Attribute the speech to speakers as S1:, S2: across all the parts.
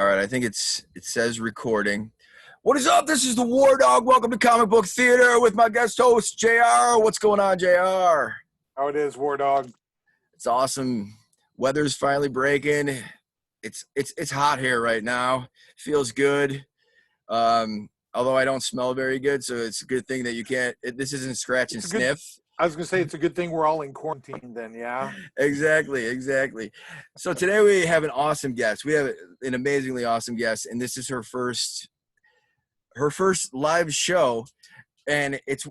S1: All right, I think it says recording. What is up? This is the War Dog. Welcome to Comic Book Theater with my guest host, JR. What's going on, JR?
S2: How it is, War Dog?
S1: It's awesome. Weather's finally breaking. It's hot here right now. Feels good. Although I don't smell very good, so it's a good thing that you can't. This isn't scratch and sniff.
S2: I was gonna say it's a good thing we're all in quarantine then, yeah.
S1: Exactly. So today we have an awesome guest. We have an amazingly awesome guest, and this is her first live show. And if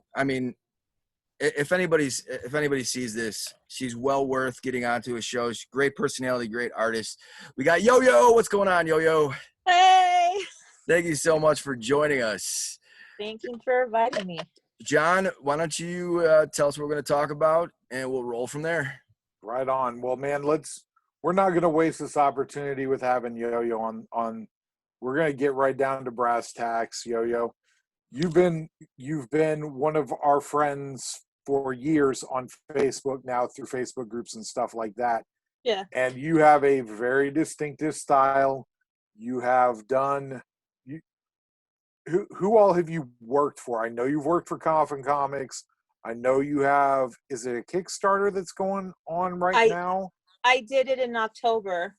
S1: anybody sees this, she's well worth getting onto a show. She's great personality, great artist. We got Yo Yo. What's going on, Yo Yo?
S3: Hey.
S1: Thank you so much for joining us.
S3: Thank you for inviting me.
S1: John, why don't you tell us what we're going to talk about, and we'll roll from there.
S2: Right on. Well, man, we're not going to waste this opportunity with having Yo-Yo on. We're going to get right down to brass tacks. Yo-Yo, you've been one of our friends for years on Facebook now, through Facebook groups and stuff like that.
S3: Yeah.
S2: And you have a very distinctive style. You have done. Who all have you worked for? I know you've worked for Coffin Comics. I know you have. Is it a Kickstarter that's going on right now?
S3: I did it in October.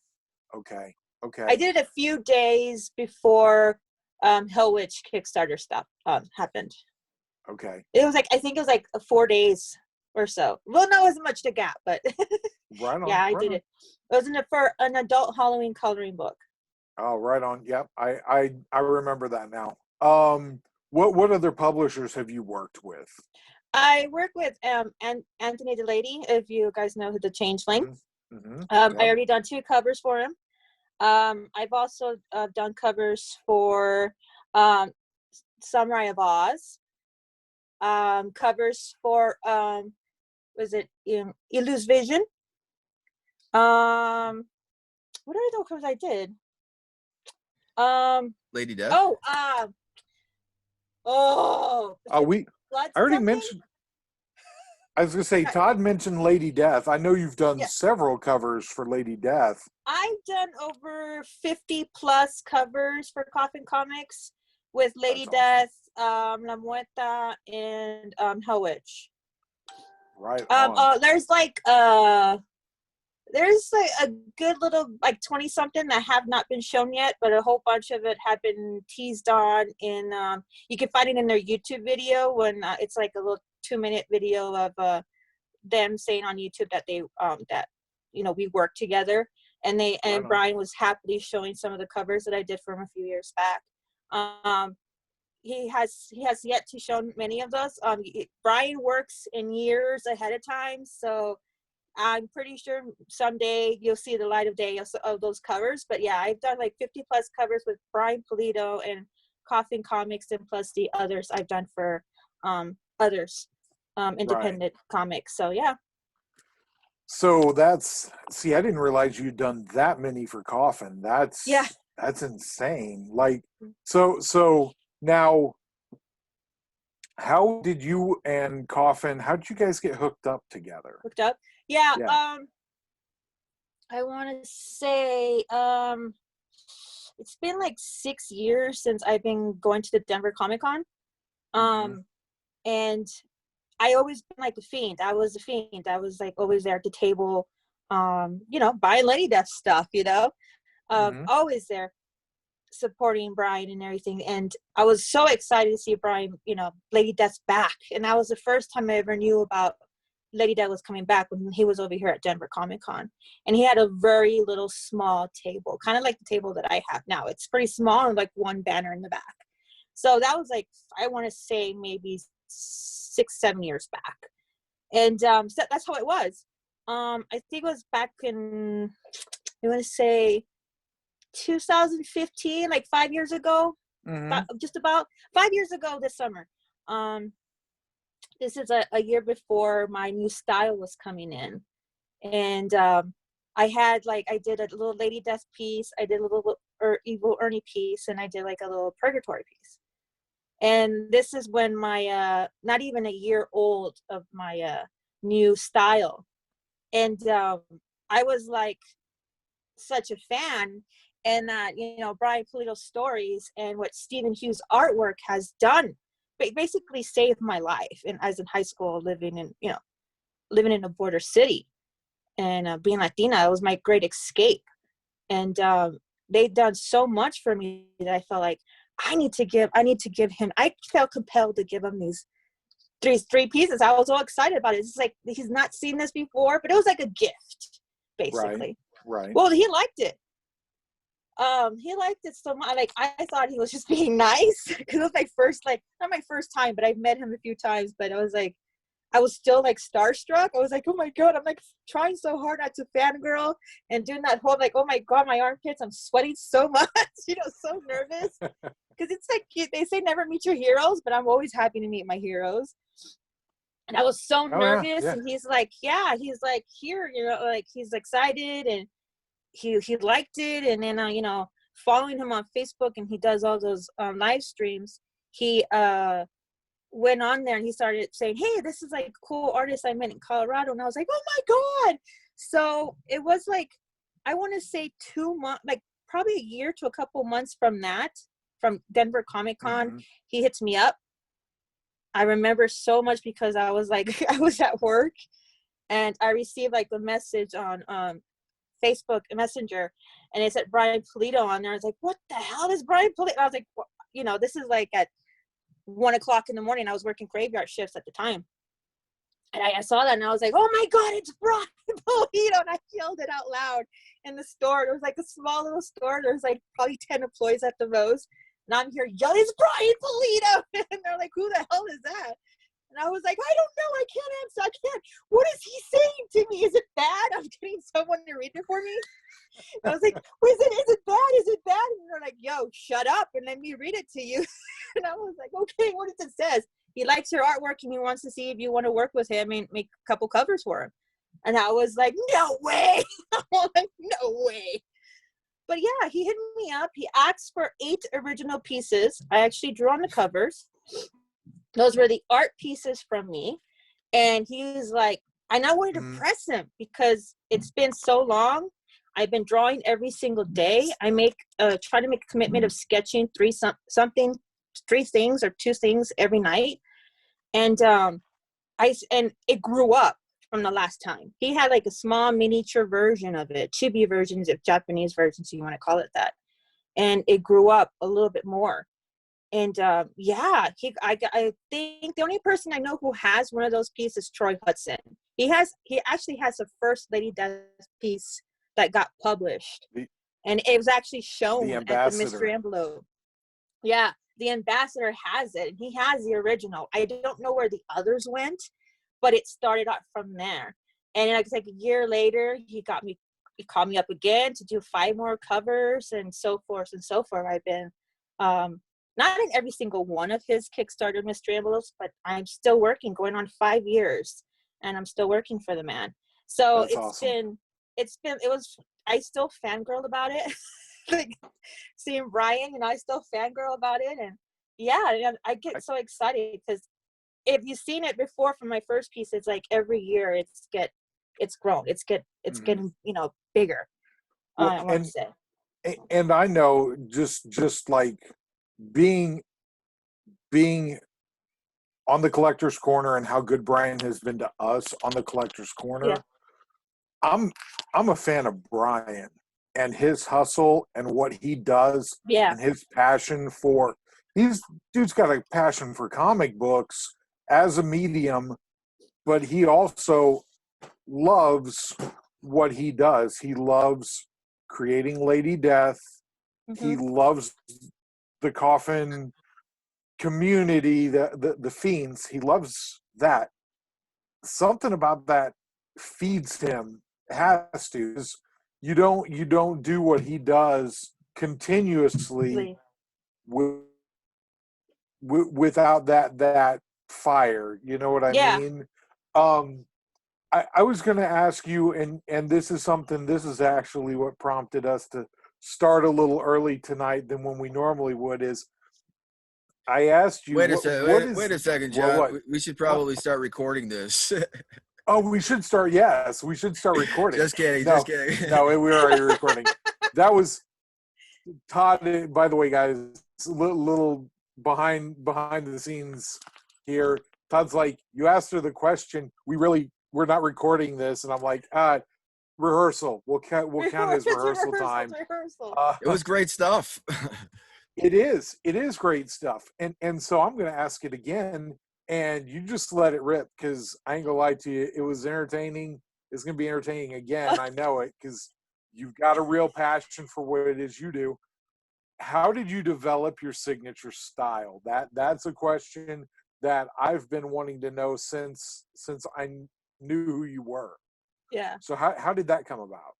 S2: Okay.
S3: I did it a few days before Hell Witch Kickstarter stuff happened.
S2: Okay.
S3: I think it was like 4 days or so. Well, no, it wasn't much to gap, but
S2: right on.
S3: Yeah, I did it. It was for an adult Halloween coloring book.
S2: Oh, right on. Yep. I remember that now. What other publishers have you worked with?
S3: I work with Anthony DeLady, if you guys know the Changeling.
S2: Mm-hmm.
S3: I already done 2 covers for him. I've also done covers for Samurai of Oz. Covers for Illus Vision. What are the covers I did?
S1: Lady Death.
S3: I
S2: already mentioned. I was gonna say, Todd mentioned Lady Death. I know you've done several covers for Lady Death.
S3: I've done over 50 plus covers for Coffin Comics with Lady Death, La Muerta, and Hell Witch.
S2: Right on.
S3: There's a good little 20 something that have not been shown yet, but a whole bunch of it had been teased on in you can find it in their YouTube video when it's like a little 2-minute video of them saying on YouTube that they we work together, and Brian was happily showing some of the covers that I did for him a few years back. He has yet to show many of those. Brian works in years ahead of time, so I'm pretty sure someday you'll see the light of day of those covers. But yeah, I've done 50 plus covers with Brian Polito and Coffin Comics, and plus the others I've done for others independent comics. So yeah.
S2: So I didn't realize you'd done that many for Coffin. That's insane. So now, how did you and Coffin, how did you guys get hooked up together?
S3: Yeah. I want to say it's been 6 years since I've been going to the Denver Comic Con. And I always been the Fiend. I was the Fiend. I was always there at the table, buying Lady Death stuff, always there supporting Brian and everything. And I was so excited to see Brian, Lady Death's back. And that was the first time I ever knew about Lady Death was coming back, when he was over here at Denver Comic Con. And he had a very little small table, kind of like the table that I have now. It's pretty small and one banner in the back. So that was I want to say maybe 6-7 years back. And so that's how it was. I think it was back in, I want to say 2015, 5 years ago. Just about 5 years ago this summer. This is a year before my new style was coming in. And I had I did a little Lady Death piece, I did a little Evil Ernie piece, and I did a little Purgatory piece. And this is when my not even a year old of my new style. And I was such a fan, and that, you know, Brian Pulido's stories and what Stephen Hughes' artwork has done basically saved my life. And as in high school, living in a border city, and being Latina, it was my great escape. And they've done so much for me that I felt like I need to give him. I felt compelled to give him these three pieces. I was so excited about it. It's like he's not seen this before, but it was like a gift, basically.
S2: Right.
S3: Well, he liked it. He liked it so much. Like, I thought he was just being nice, because it was my first, like, not my first time, but I've met him a few times. But I was still like starstruck. I was like, oh my God, I'm like trying so hard not to fangirl and doing that whole like, oh my God, my armpits, I'm sweating so much, so nervous. Because it's like, they say never meet your heroes, but I'm always happy to meet my heroes. And I was so nervous. Yeah. And he's like, here, like he's excited, and he liked it. And then, following him on Facebook, and he does all those live streams, he went on there and he started saying, hey, this is like a cool artist I met in Colorado. And I was like, oh my God. So it was like, I want to say 2 months, like probably a year to a couple months from Denver Comic Con, mm-hmm. He hits me up. I remember so much because I was like, I was at work, and I received like a message on Facebook Messenger, and it said Brian Pulido on there. I was like, what the hell is Brian Pulido? I was like, this is like at 1:00 in the morning. I was working graveyard shifts at the time. And I saw that, and I was like, oh my God, it's Brian Pulido. And I yelled it out loud in the store. It was like a small little store. There was like probably 10 employees at the most. And I'm here yelling, it's Brian Pulido. And they're like, who the hell is that? And I was like, I don't know. I can't answer. I can't. What is he saying to me? Is it bad? I'm getting someone to read it for me. And I was like, is it bad? Is it bad? And they're like, yo, shut up and let me read it to you. And I was like, okay, what does it say? He likes your artwork, and he wants to see if you want to work with him and make a couple covers for him. And I was like, no way. I was like, no way. But yeah, he hit me up. He asked for 8 original pieces. I actually drew on the covers. Those were the art pieces from me. And he was like, and I wanted to press him because it's been so long. I've been drawing every single day. I try to make a commitment of sketching 3 things or 2 things every night. And it grew up from the last time. He had like a small miniature version of it, chibi versions, if Japanese versions, so you want to call it that. And it grew up a little bit more. And I think the only person I know who has one of those pieces is Troy Hudson. He actually has a First Lady Death piece that got published, and it was actually shown at the mystery envelope. Yeah, the Ambassador has it, and he has the original. I don't know where the others went, but it started out from there. And like a year later, he called me up again to do 5 more covers, and so forth and so forth. I've been not in every single one of his Kickstarter mystery envelopes, but I'm still working, going on 5 years, and I'm still working for the man. So that's awesome. I still fangirl about it. Like seeing Brian, I still fangirl about it. And yeah, I get so excited because if you've seen it before from my first piece, it's like every year it's grown. It's getting, bigger.
S2: Well,
S3: I want to say.
S2: And I know just like being on the Collector's Corner and how good Brian has been to us on the Collector's Corner. Yeah. I'm a fan of Brian and his hustle and what he does, and his passion for. Dude's got a passion for comic books as a medium, but he also loves what he does. He loves creating Lady Death. Mm-hmm. He loves the coffin community, the fiends. He loves that. Something about that feeds him. Has to. You don't do what he does continuously without that fire. You know what I mean? I was going to ask you, and this is actually what prompted us to start a little early tonight than when we normally would, is I asked you. Wait
S1: a second, John. We should probably start recording this.
S2: Oh, we should start. Yes, we should start recording.
S1: Just kidding.
S2: No, we're already recording. That was Todd, by the way, guys, little behind the scenes here. Todd's like, you asked her the question. We're not recording this, and I'm like, rehearsal. We'll count as rehearsal time.
S1: It was great stuff.
S2: It is great stuff, and so I'm going to ask it again, and you just let it rip, because I ain't gonna lie to you, it was entertaining. It's going to be entertaining again. I know it, because you've got a real passion for what it is you do. How did you develop your signature style? That's a question that I've been wanting to know since I knew who you were.
S3: Yeah.
S2: So how did that come about?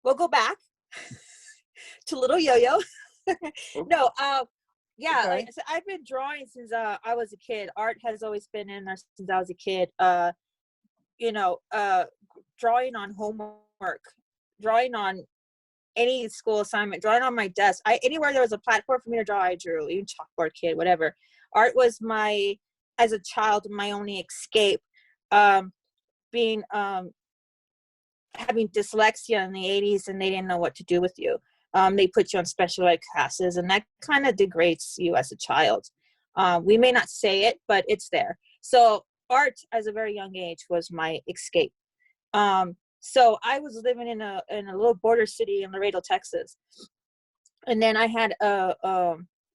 S3: We'll go back to little Yo-Yo. No, yeah,
S2: Okay.
S3: like I said, I've been drawing since I was a kid. Art has always been in there since I was a kid. Drawing on homework, drawing on any school assignment, drawing on my desk. Anywhere there was a platform for me to draw, I drew, even chalkboard kid, whatever. Art was as a child, my only escape. Being having dyslexia in the 80s, and they didn't know what to do with you. They put you on special ed classes, and that kind of degrades you as a child. We may not say it, but it's there. So art, as a very young age, was my escape. So I was living in a little border city in Laredo, Texas, and then I had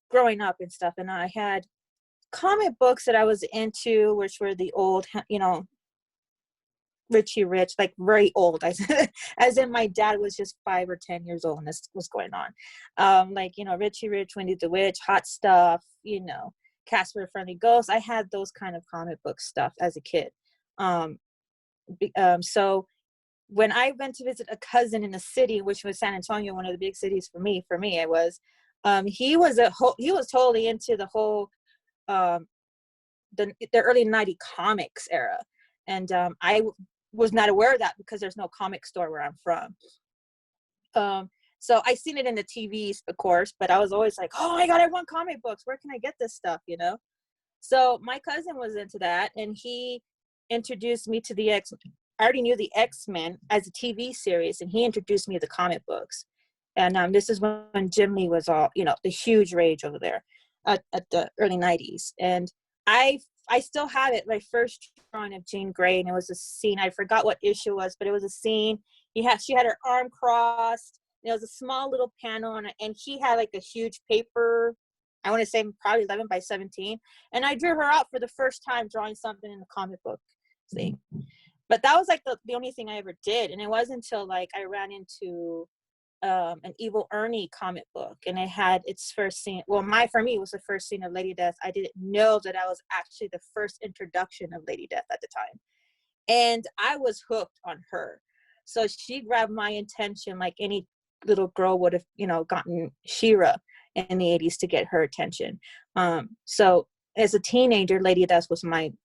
S3: growing up and stuff, and I had comic books that I was into, which were the old, Richie Rich, like very old. As in my dad was just 5 or 10 years old when this was going on. Richie Rich, Wendy the Witch, Hot Stuff, Casper the Friendly Ghost. I had those kind of comic book stuff as a kid. So when I went to visit a cousin in the city, which was San Antonio, one of the big cities for me, it was, he was totally into the whole, the early 90s comics era. And I was not aware of that because there's no comic store where I'm from. So I seen it in the TVs, of course, but I was always like, oh my God, I want comic books. Where can I get this stuff, So my cousin was into that, and he introduced me to the X-Men. I already knew the X-Men as a TV series, and he introduced me to the comic books. And this is when Jim Lee was all, the huge rage over there at the early 90s. And I still have it, my first drawing of Jean Grey, and it was a scene. I forgot what issue it was, but it was a scene. She had her arm crossed. There was a small little panel, and he had like a huge paper, I want to say probably 11 by 17. And I drew her out for the first time drawing something in the comic book thing. But that was like the only thing I ever did. And it wasn't until like I ran into an Evil Ernie comic book, and it had its first scene. Well, for me, it was the first scene of Lady Death. I didn't know that I was actually the first introduction of Lady Death at the time. And I was hooked on her. So she grabbed my attention like any little girl would have, gotten She-Ra in the 80s to get her attention. So as a teenager, Lady Death was mine.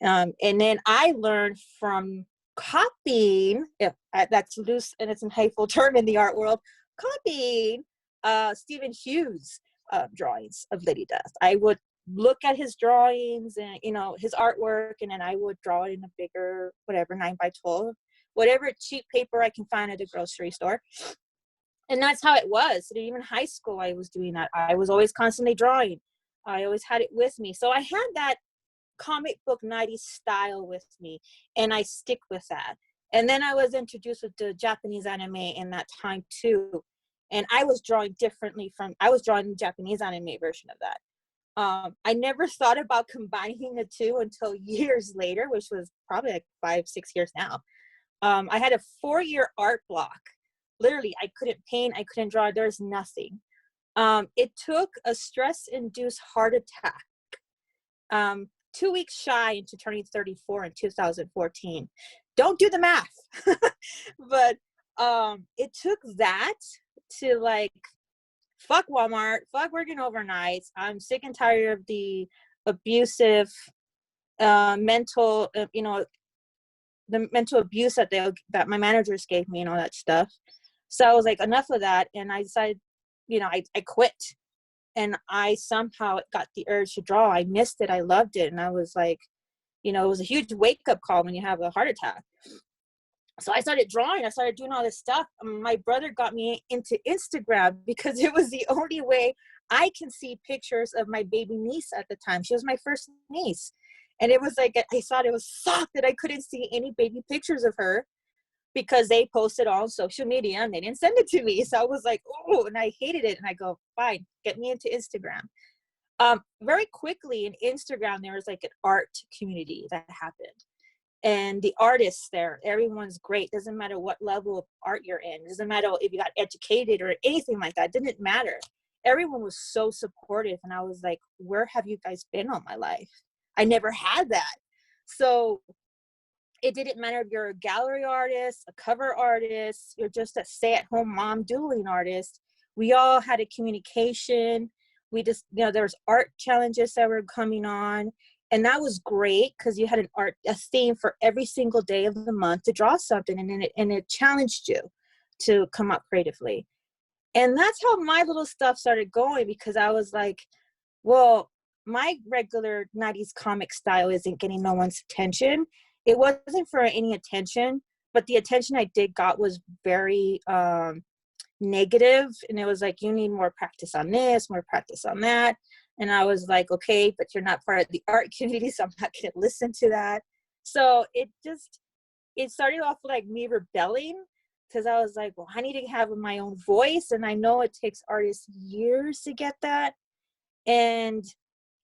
S3: And then I learned from copying, if that's loose and it's a hateful term in the art world, copying Stephen Hughes' drawings of Lady Death. I would look at his drawings and his artwork, and then I would draw it in a bigger, whatever, 9x12, whatever cheap paper I can find at the grocery store. And that's how it was. So even high school, I was doing that. I was always constantly drawing. I always had it with me. So I had that comic book 90s style with me, and I stick with that. And then I was introduced with the Japanese anime in that time too, and I was drawing differently I was drawing the Japanese anime version of that. I never thought about combining the two until years later, which was probably like 5-6 years now. I had a 4-year art block. Literally, I couldn't paint, I couldn't draw, there's nothing. It took a stress-induced heart attack 2 weeks shy into turning 34 in 2014. Don't do the math. But it took that to like, fuck Walmart, fuck working overnights. I'm sick and tired of the abusive mental, the mental abuse that my managers gave me and all that stuff. So I was like, enough of that. And I decided, I quit. And I somehow got the urge to draw. I missed it. I loved it. And I was like, it was a huge wake-up call when you have a heart attack. So I started drawing. I started doing all this stuff. My brother got me into Instagram because it was the only way I can see pictures of my baby niece at the time. She was my first niece. And it was like, I thought it was sucked that I couldn't see any baby pictures of her because they posted on social media and they didn't send it to me. So I was like, oh, and I hated it. And I go, fine, get me into Instagram. Very quickly in Instagram, there was like an art community that happened. And the artists there, everyone's great. Doesn't matter what level of art you're in. Doesn't matter if you got educated or anything like that. It didn't matter. Everyone was so supportive. And I was like, where have you guys been all my life? I never had that. So it didn't matter if you're a gallery artist, a cover artist, you're just a stay-at-home mom doodling artist. We all had a communication. We just, there's art challenges that were coming on. And that was great because you had a theme for every single day of the month to draw something, and it challenged you to come up creatively. And that's how my little stuff started going, because I was like, well, my regular 90s comic style isn't getting no one's attention. It wasn't for any attention, but the attention I did got was very negative. And it was like, you need more practice on this, more practice on that. And I was like, okay, but you're not part of the art community, so I'm not going to listen to that. So it started off like me rebelling, because I was like, well, I need to have my own voice. And I know it takes artists years to get that. And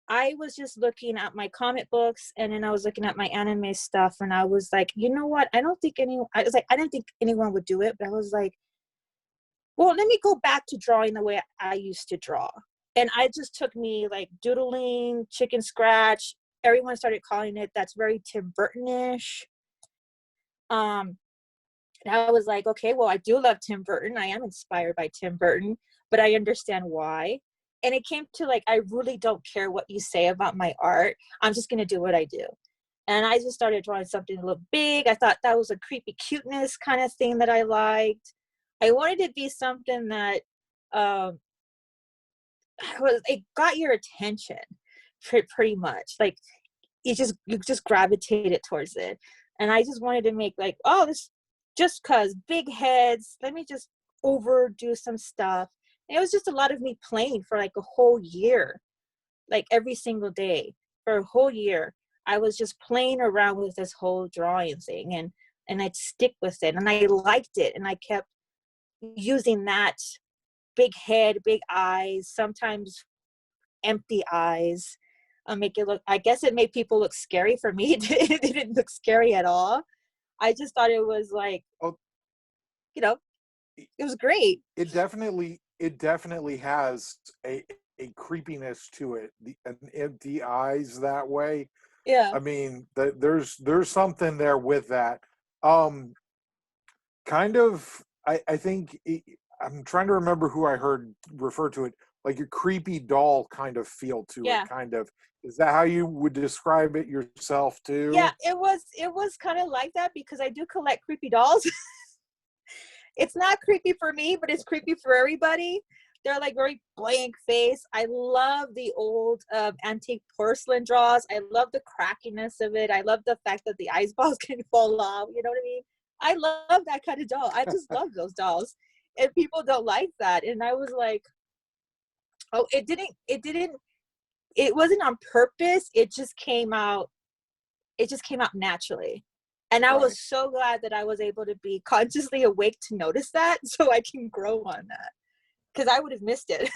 S3: I was just looking at my comic books, and then I was looking at my anime stuff, and I was like, you know what? I didn't think anyone would do it, but I was like, well, let me go back to drawing the way I used to draw. And I just took me like doodling, chicken scratch. Everyone started calling it, that's very Tim Burton-ish. And I was like, okay, well, I do love Tim Burton. I am inspired by Tim Burton, but I understand why. And it came to like, I really don't care what you say about my art. I'm just going to do what I do. And I just started drawing something a little big. I thought that was a creepy cuteness kind of thing that I liked. I wanted it to be something that it got your attention pretty much. Like you just gravitated towards it. And I just wanted to make like, oh, this just cause big heads, let me just overdo some stuff. And it was just a lot of me playing for like a whole year, like every single day for a whole year. I was just playing around with this whole drawing thing, and I'd stick with it, and I liked it, and I kept using that big head, big eyes, sometimes empty eyes. Make it look, I guess it made people look scary. For me, it didn't look scary at all. I just thought it was like, it was great.
S2: It definitely has a creepiness to it. An empty eyes that way.
S3: Yeah.
S2: I mean, there's something there with that. Kind of, I think I'm trying to remember who I heard refer to it, like a creepy doll kind of feel to it. Kind of. Is that how you would describe it yourself too?
S3: Yeah, it was kind of like that, because I do collect creepy dolls. It's not creepy for me, but it's creepy for everybody. They're like very blank face. I love the old antique porcelain draws. I love the crackiness of it. I love the fact that the eyeballs can fall off. You know what I mean? I love that kind of doll. I just love those dolls. And people don't like that. And I was like, oh, it wasn't on purpose. It just came out naturally. And I was so glad that I was able to be consciously awake to notice that, so I can grow on that, because I would have missed it.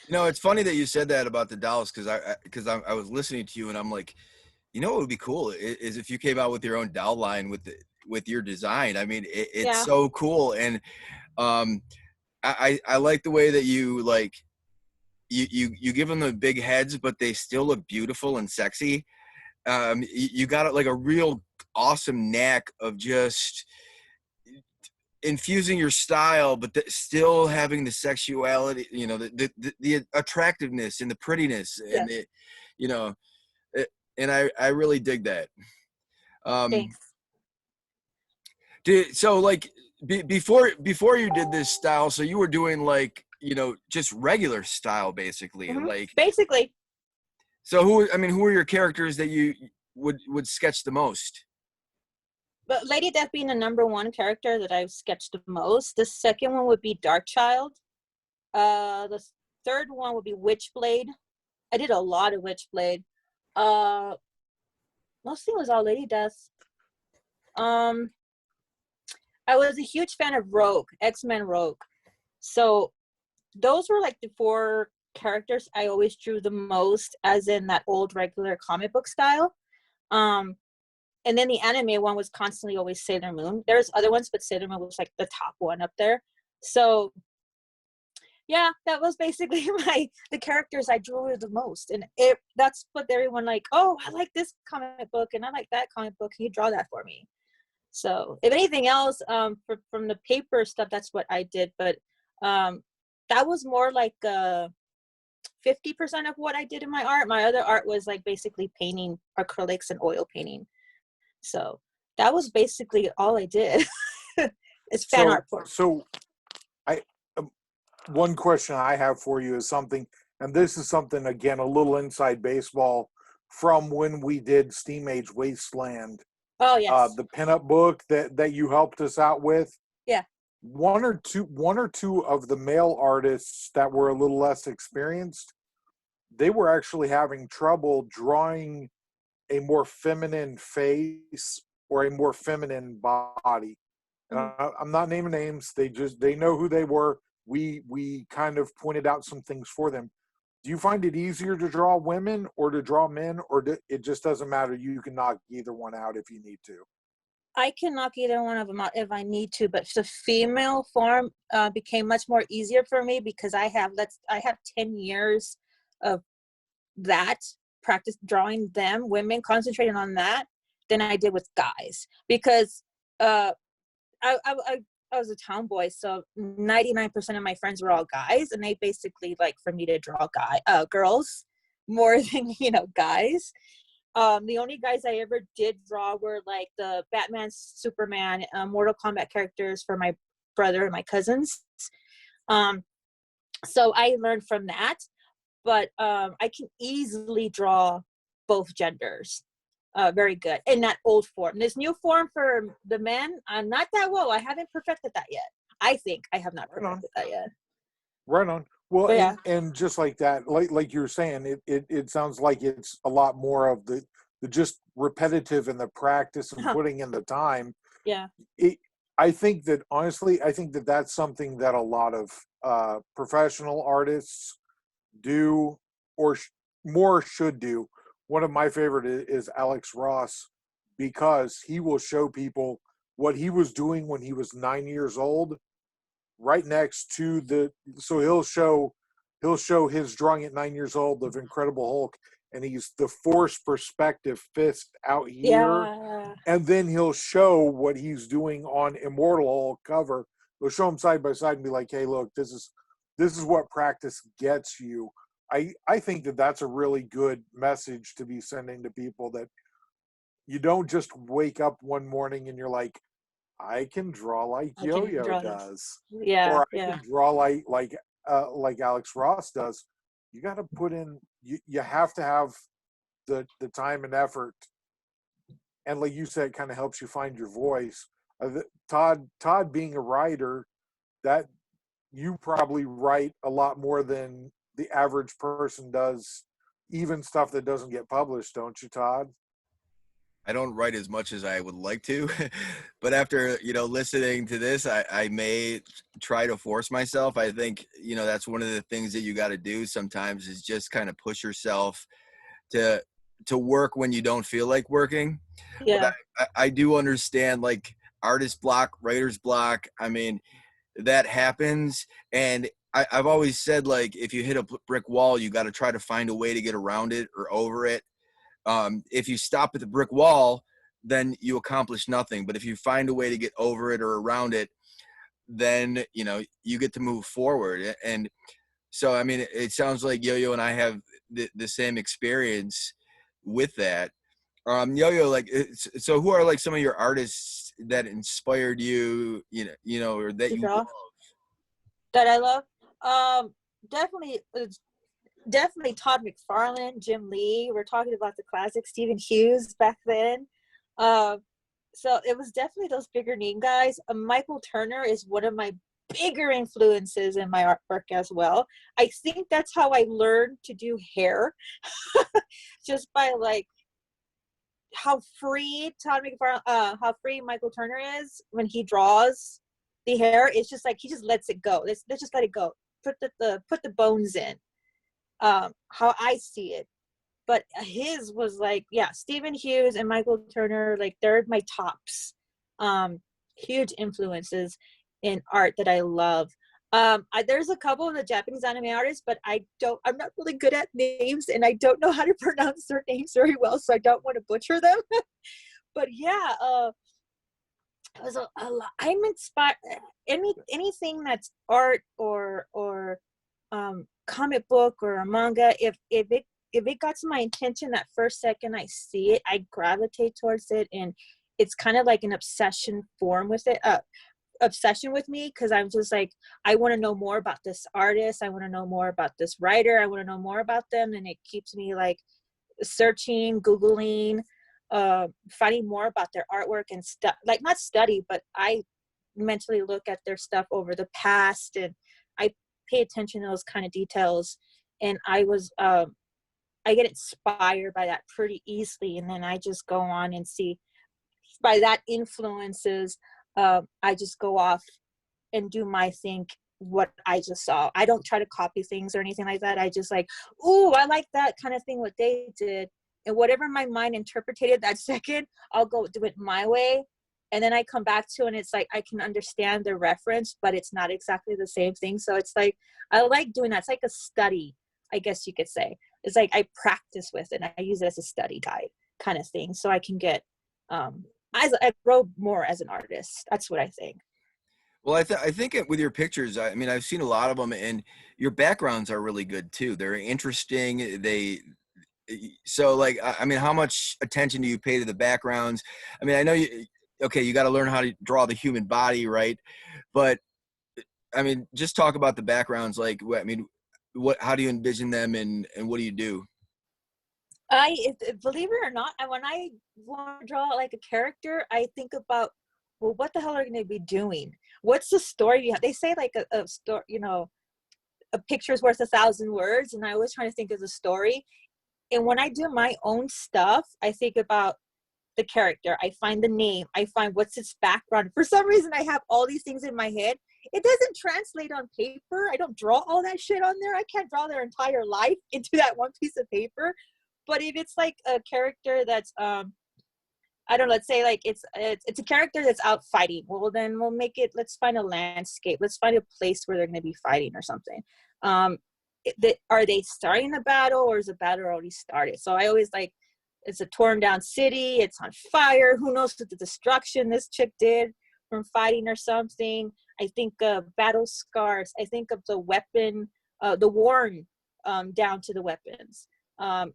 S1: It's funny that you said that about the dolls, because I was listening to you, and I'm like, what would be cool is if you came out with your own doll line with your design. I mean, it's so cool. And I like the way that you like you give them the big heads, but they still look beautiful and sexy. You got like a real awesome knack of just infusing your style, but still having the sexuality, the attractiveness and the prettiness, and and I really dig that.
S3: Thanks.
S1: So like before you did this style, so you were doing like just regular style basically.
S3: Mm-hmm.
S1: Like
S3: basically.
S1: So who are your characters that you would sketch the most?
S3: but Lady Death being the #1 character that I've sketched the most. The second one would be Darkchild. The third one would be Witchblade. I did a lot of Witchblade. Mostly was all Lady Death. I was a huge fan of Rogue, X-Men Rogue. So those were like the 4 characters I always drew the most, as in that old regular comic book style. And then the anime one was constantly always Sailor Moon. There's other ones, but Sailor Moon was like the top one up there. So yeah, that was basically the characters I drew the most. And that's what everyone like, oh, I like this comic book and I like that comic book. Can you draw that for me? So if anything else, from the paper stuff, that's what I did. But that was more like 50% of what I did in my art. My other art was like basically painting acrylics and oil painting. So that was basically all I did. It's fan art.
S2: So one question I have for you is something, and this is something, again, a little inside baseball from when we did Steam Age Wasteland.
S3: Oh, yes.
S2: The pinup book that you helped us out with.
S3: Yeah.
S2: One or two of the male artists that were a little less experienced, they were actually having trouble drawing a more feminine face or a more feminine body. I'm not naming names. They know who they were. We kind of pointed out some things for them. Do you find it easier to draw women or to draw men, or it just doesn't matter? You can knock either one out if you need to.
S3: I can knock either one of them out if I need to, but the female form became much more easier for me because I have 10 years of that practice drawing them, women, concentrating on that, than I did with guys. Because I was a tomboy, so 99% of my friends were all guys, and they basically like for me to draw girls more than guys. The only guys I ever did draw were like the Batman, Superman, Mortal Kombat characters for my brother and my cousins. So I learned from that, but I can easily draw both genders. Very good in that old form. This new form for the men, I'm not that well. I haven't perfected that yet. I think I have not perfected that yet.
S2: Right on. Well,
S3: yeah.
S2: and just like that, like you were saying, it sounds like it's a lot more of the just repetitive and the practice and putting in the time.
S3: Yeah.
S2: I think that honestly, that's something that a lot of professional artists do, or more should do. One of my favorite is Alex Ross, because he will show people what he was doing when he was 9 years old, right next to so he'll show his drawing at 9 years old of Incredible Hulk, and he's the forced perspective fist out here.
S3: Yeah.
S2: And then he'll show what he's doing on Immortal Hulk cover. He'll show them side by side and be like, hey, look, this is what practice gets you. I think that's a really good message to be sending to people, that you don't just wake up one morning and you're like, I can draw like Yo-Yo does.
S3: Yeah.
S2: Or I can draw like Alex Ross does. You got to put in, you have to have the time and effort. And like you said, it kind of helps you find your voice. Todd being a writer, that you probably write a lot more than the average person does, even stuff that doesn't get published, don't you, Todd?
S1: I don't write as much as I would like to, but after, listening to this, I may try to force myself. I think, that's one of the things that you got to do sometimes, is just kind of push yourself to work when you don't feel like working.
S3: Yeah.
S1: But I do understand, like, artist block, writer's block. I mean, that happens. And I've always said, like, if you hit a brick wall, you got to try to find a way to get around it or over it. If you stop at the brick wall, then you accomplish nothing. But if you find a way to get over it or around it, then, you get to move forward. And so, I mean, it sounds like Yo-Yo and I have the same experience with that. Yo-Yo, like, so who are like some of your artists that inspired you, or that you love?
S3: That I love? Definitely Todd McFarlane, Jim Lee. We're talking about the classic Stephen Hughes back then. so it was definitely those bigger name guys. Michael Turner is one of my bigger influences in my artwork as well. I think that's how I learned to do hair, just by like how free how free Michael Turner is when he draws the hair. It's just like he just lets it go. Let's just let it go. Put the bones in. How I see it. But his was like, yeah, Stephen Hughes and Michael Turner, like they're my tops. Huge influences in art that I love. There's a couple of the Japanese anime artists, but I'm not really good at names, and I don't know how to pronounce their names very well, so I don't want to butcher them. But yeah, it was a lot. I'm inspired. Anything that's art or comic book or a manga, if it got to my attention that first second I see it, I gravitate towards it, and it's kind of like an obsession with me, because I'm just like, I want to know more about this artist, I want to know more about this writer, I want to know more about them, and it keeps me like searching, googling, finding more about their artwork and stuff. Like, not study, but I mentally look at their stuff over the past, and I pay attention to those kind of details. And I get inspired by that pretty easily, and then I just go on and see by that influences. I just go off and do my thing, what I just saw. I don't try to copy things or anything like that. I just like, ooh, I like that kind of thing, what they did. And whatever my mind interpreted that second, I'll go do it my way. And then I come back to, and it's like, I can understand the reference, but it's not exactly the same thing. So it's like, I like doing that. It's like a study, I guess you could say. It's like I practice with it, and I use it as a study guide kind of thing. So I can get, I grow more as an artist. That's what I think.
S1: Well, I think with your pictures, I mean, I've seen a lot of them, and your backgrounds are really good too. They're interesting. So like, I mean, how much attention do you pay to the backgrounds? I mean, I know you got to learn how to draw the human body, right? But I mean, just talk about the backgrounds. Like, I mean, how do you envision them, and what do you do?
S3: Believe it or not, when I want to draw like a character, I think about, well, what the hell are they going to be doing? What's the story you have? They say like a story, a picture's worth 1,000 words, and I always try to think of the story. And when I do my own stuff, I think about the character. I find the name. I find what's its background. For some reason, I have all these things in my head. It doesn't translate on paper. I don't draw all that shit on there. I can't draw their entire life into that one piece of paper. But if it's like a character that's I don't know, let's say like it's a character that's out fighting, well, then we'll make it, let's find a landscape, let's find a place where they're going to be fighting or something. Are they starting the battle, or is the battle already started? So I always like, it's a torn down city, it's on fire, who knows what the destruction this chick did from fighting or something. I think battle scars, I think of the weapon, the worn down to the weapons.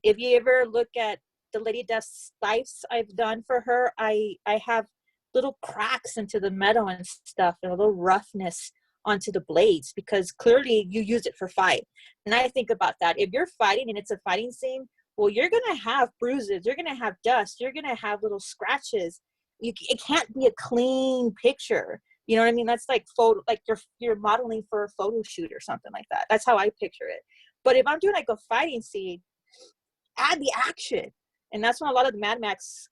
S3: If you ever look at the Lady Death's scythes I've done for her, I have little cracks into the metal and stuff, and a little roughness onto the blades, because clearly you use it for fight. And I think about that. If you're fighting and it's a fighting scene, well, you're going to have bruises, you're going to have dust, you're going to have little scratches. It can't be a clean picture. You know what I mean? That's like photo, like you're modeling for a photo shoot or something like that. That's how I picture it. But if I'm doing like a fighting scene, add the action. And that's when a lot of the Mad Max,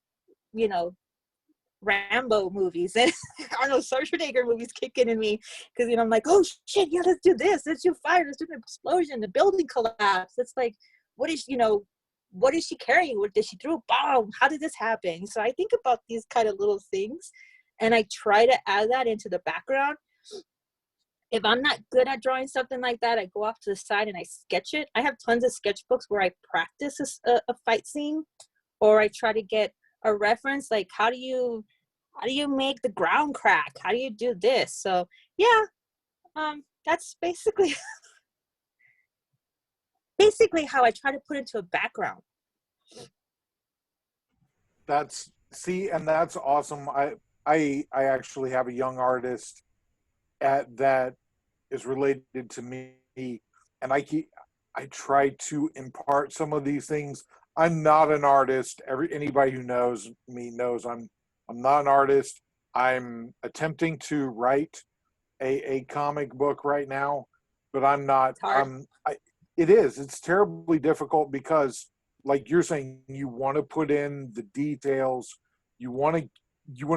S3: Rambo movies and Arnold Schwarzenegger movies kick in me, because I'm like, oh shit, yeah, let's do this, let's do fire, let's do an explosion, the building collapse. It's like, what is she carrying? What did she throw a bomb? How did this happen? So I think about these kind of little things, and I try to add that into the background. If I'm not good at drawing something like that, I go off to the side and I sketch it. I have tons of sketchbooks where I practice a fight scene, or I try to get a reference, like how do you make the ground crack? How do you do this? So yeah, that's basically how I try to put into a background.
S2: That's awesome. I actually have a young artist that is related to me, and I try to impart some of these things. I'm not an artist. Anybody who knows me knows I'm I'm not an artist. I'm attempting to write a comic book right now, but I'm not.
S3: It's hard.
S2: It is. It's terribly difficult because, like you're saying, you want to put in the details. You want to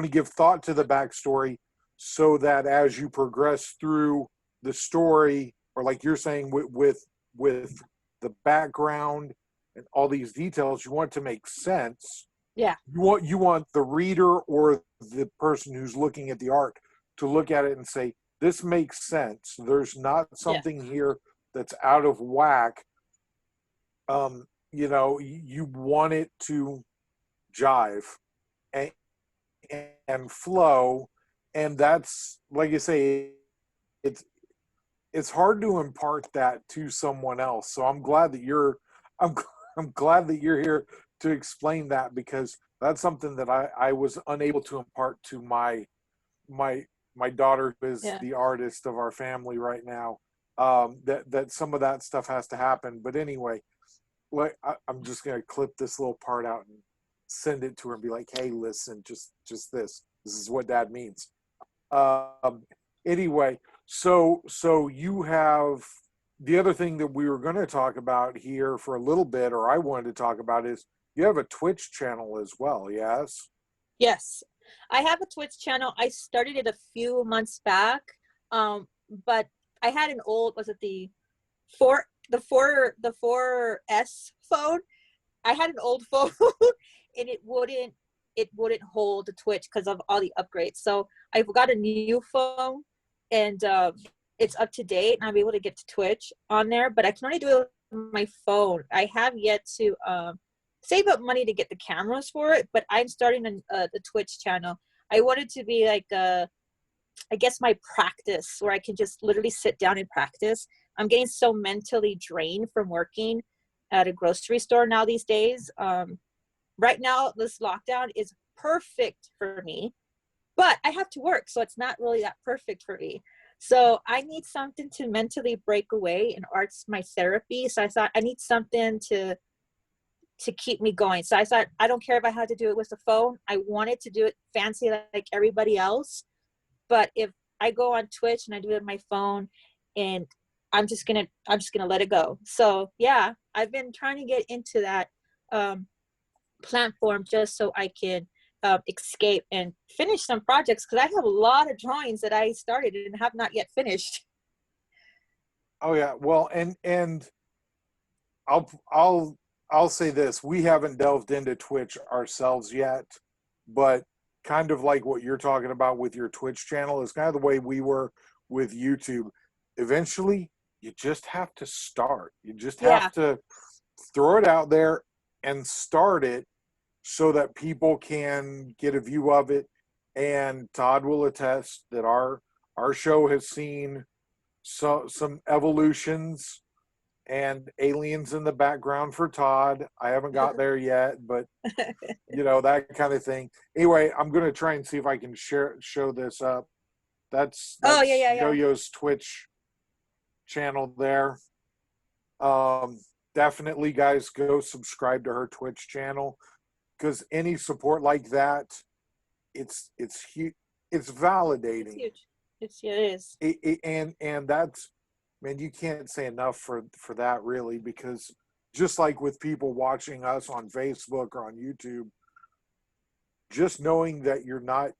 S2: give thought to the backstory, so that as you progress through the story, or like you're saying with the background and all these details, you want it to make sense.
S3: Yeah.
S2: You want the reader or the person who's looking at the art to look at it and say, this makes sense. There's not something here that's out of whack. You want it to jive and flow. And that's, like I say, it's hard to impart that to someone else. So I'm glad that I'm glad that you're here to explain that, because that's something that I was unable to impart to my daughter, who is the artist of our family right now. That some of that stuff has to happen. But anyway, I'm just gonna clip this little part out and send it to her and be like, hey, listen, just this is what Dad means. Anyway, so you have the other thing that we were going to talk about here for a little bit, or I wanted to talk about, is you have a Twitch channel as well. Yes.
S3: Yes, I have a Twitch channel. I started it a few months back, but I had an old, was it the 4S phone? I had an old phone and it wouldn't hold the Twitch because of all the upgrades. So I've got a new phone, and it's up to date, and I'll be able to get to Twitch on there, but I can only do it on my phone. I have yet to save up money to get the cameras for it, but I'm starting the Twitch channel. I want it to be like, I guess, my practice, where I can just literally sit down and practice. I'm getting so mentally drained from working at a grocery store now these days. Right now, this lockdown is perfect for me, but I have to work, so it's not really that perfect for me. So I need something to mentally break away, and art's my therapy. So I thought I need something to keep me going. So I thought, I don't care if I had to do it with the phone. I wanted to do it fancy like everybody else. But if I go on Twitch and I do it on my phone, and I'm just gonna let it go. So yeah, I've been trying to get into that platform just so I can escape and finish some projects, because I have a lot of drawings that I started and have not yet finished.
S2: Oh yeah, well, and I'll say this: we haven't delved into Twitch ourselves yet, but kind of like what you're talking about with your Twitch channel is kind of the way we were with YouTube. Eventually, you just have to start. You just have to throw it out there and start it, so that people can get a view of it. And Todd will attest that our show has seen some evolutions and aliens in the background for Todd. I haven't got there yet, but that kind of thing. Anyway, I'm going to try and see if I can show this up. That's Yo-Yo's Twitch channel there. Definitely, guys, go subscribe to her Twitch channel, because any support like that, it's huge. It's validating.
S3: It's huge. It is.
S2: And that's, man, you can't say enough for that, really, because just like with people watching us on Facebook or on YouTube, just knowing that you're not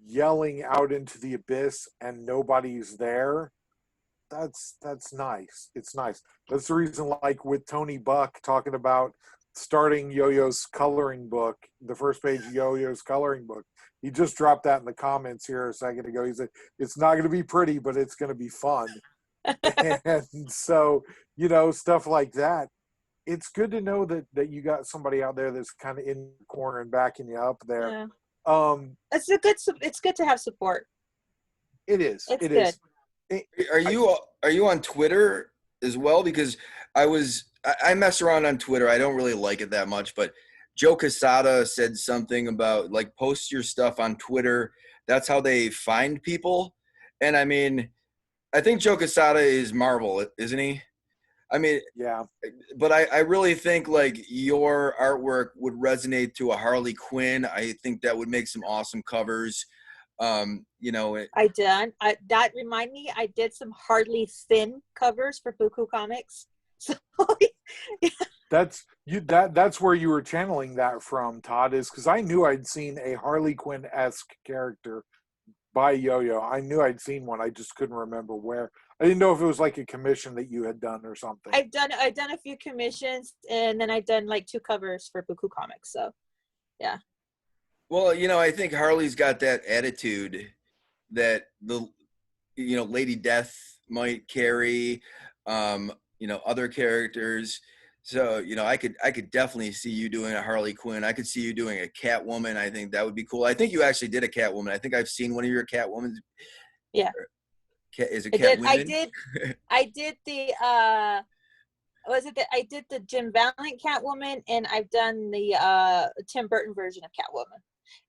S2: yelling out into the abyss and nobody's there, that's nice. It's nice. That's the reason, like with Tony Buck talking about starting Yo-Yo's coloring book, the first page of Yo-Yo's coloring book. He just dropped that in the comments here a second ago. He said, it's not going to be pretty, but it's going to be fun. And so, stuff like that. It's good to know that you got somebody out there that's kind of in the corner and backing you up there.
S3: Yeah. It's good to have support.
S2: It is.
S3: It's good.
S1: Are you on Twitter as well? Because I mess around on Twitter. I don't really like it that much, but Joe Quesada said something about, like, post your stuff on Twitter. That's how they find people. And I mean, I think Joe Quesada is Marvel, isn't he? I mean,
S2: Yeah.
S1: but I really think like your artwork would resonate to a Harley Quinn. I think that would make some awesome covers. You know,
S3: That remind me, I did some Hardly Thin covers for Buku Comics. So yeah.
S2: That's where you were channeling that from, Todd, is because I knew I'd seen a Harley Quinn-esque character by Yo-Yo. I knew I'd seen one. I just couldn't remember where. I didn't know if it was like a commission that you had done or something.
S3: I've done a few commissions, and then I've done like 2 covers for Buku Comics. So yeah.
S1: well, you know, I think Harley's got that attitude that Lady Death might carry, other characters. So, I could definitely see you doing a Harley Quinn. I could see you doing a Catwoman. I think that would be cool. I think you actually did a Catwoman. I think I've seen one of your Catwomans.
S3: Yeah.
S1: Is it Catwoman?
S3: I did the I did the Jim Valiant Catwoman, and I've done the Tim Burton version of Catwoman.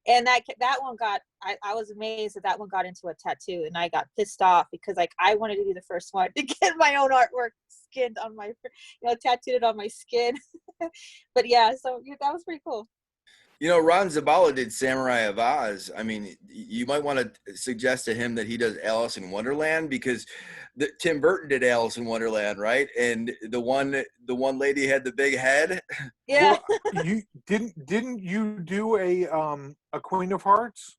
S3: And that one I was amazed that one got into a tattoo, and I got pissed off because like I wanted to be the first one to get my own artwork skinned on my, tattooed on my skin. But yeah, so that was pretty cool.
S1: Ron Zabala did Samurai of Oz. I mean, you might want to suggest to him that he does Alice in Wonderland, because Tim Burton did Alice in Wonderland, right? And the one lady had the big head.
S3: Yeah.
S2: Well, you didn't you do a Queen of Hearts?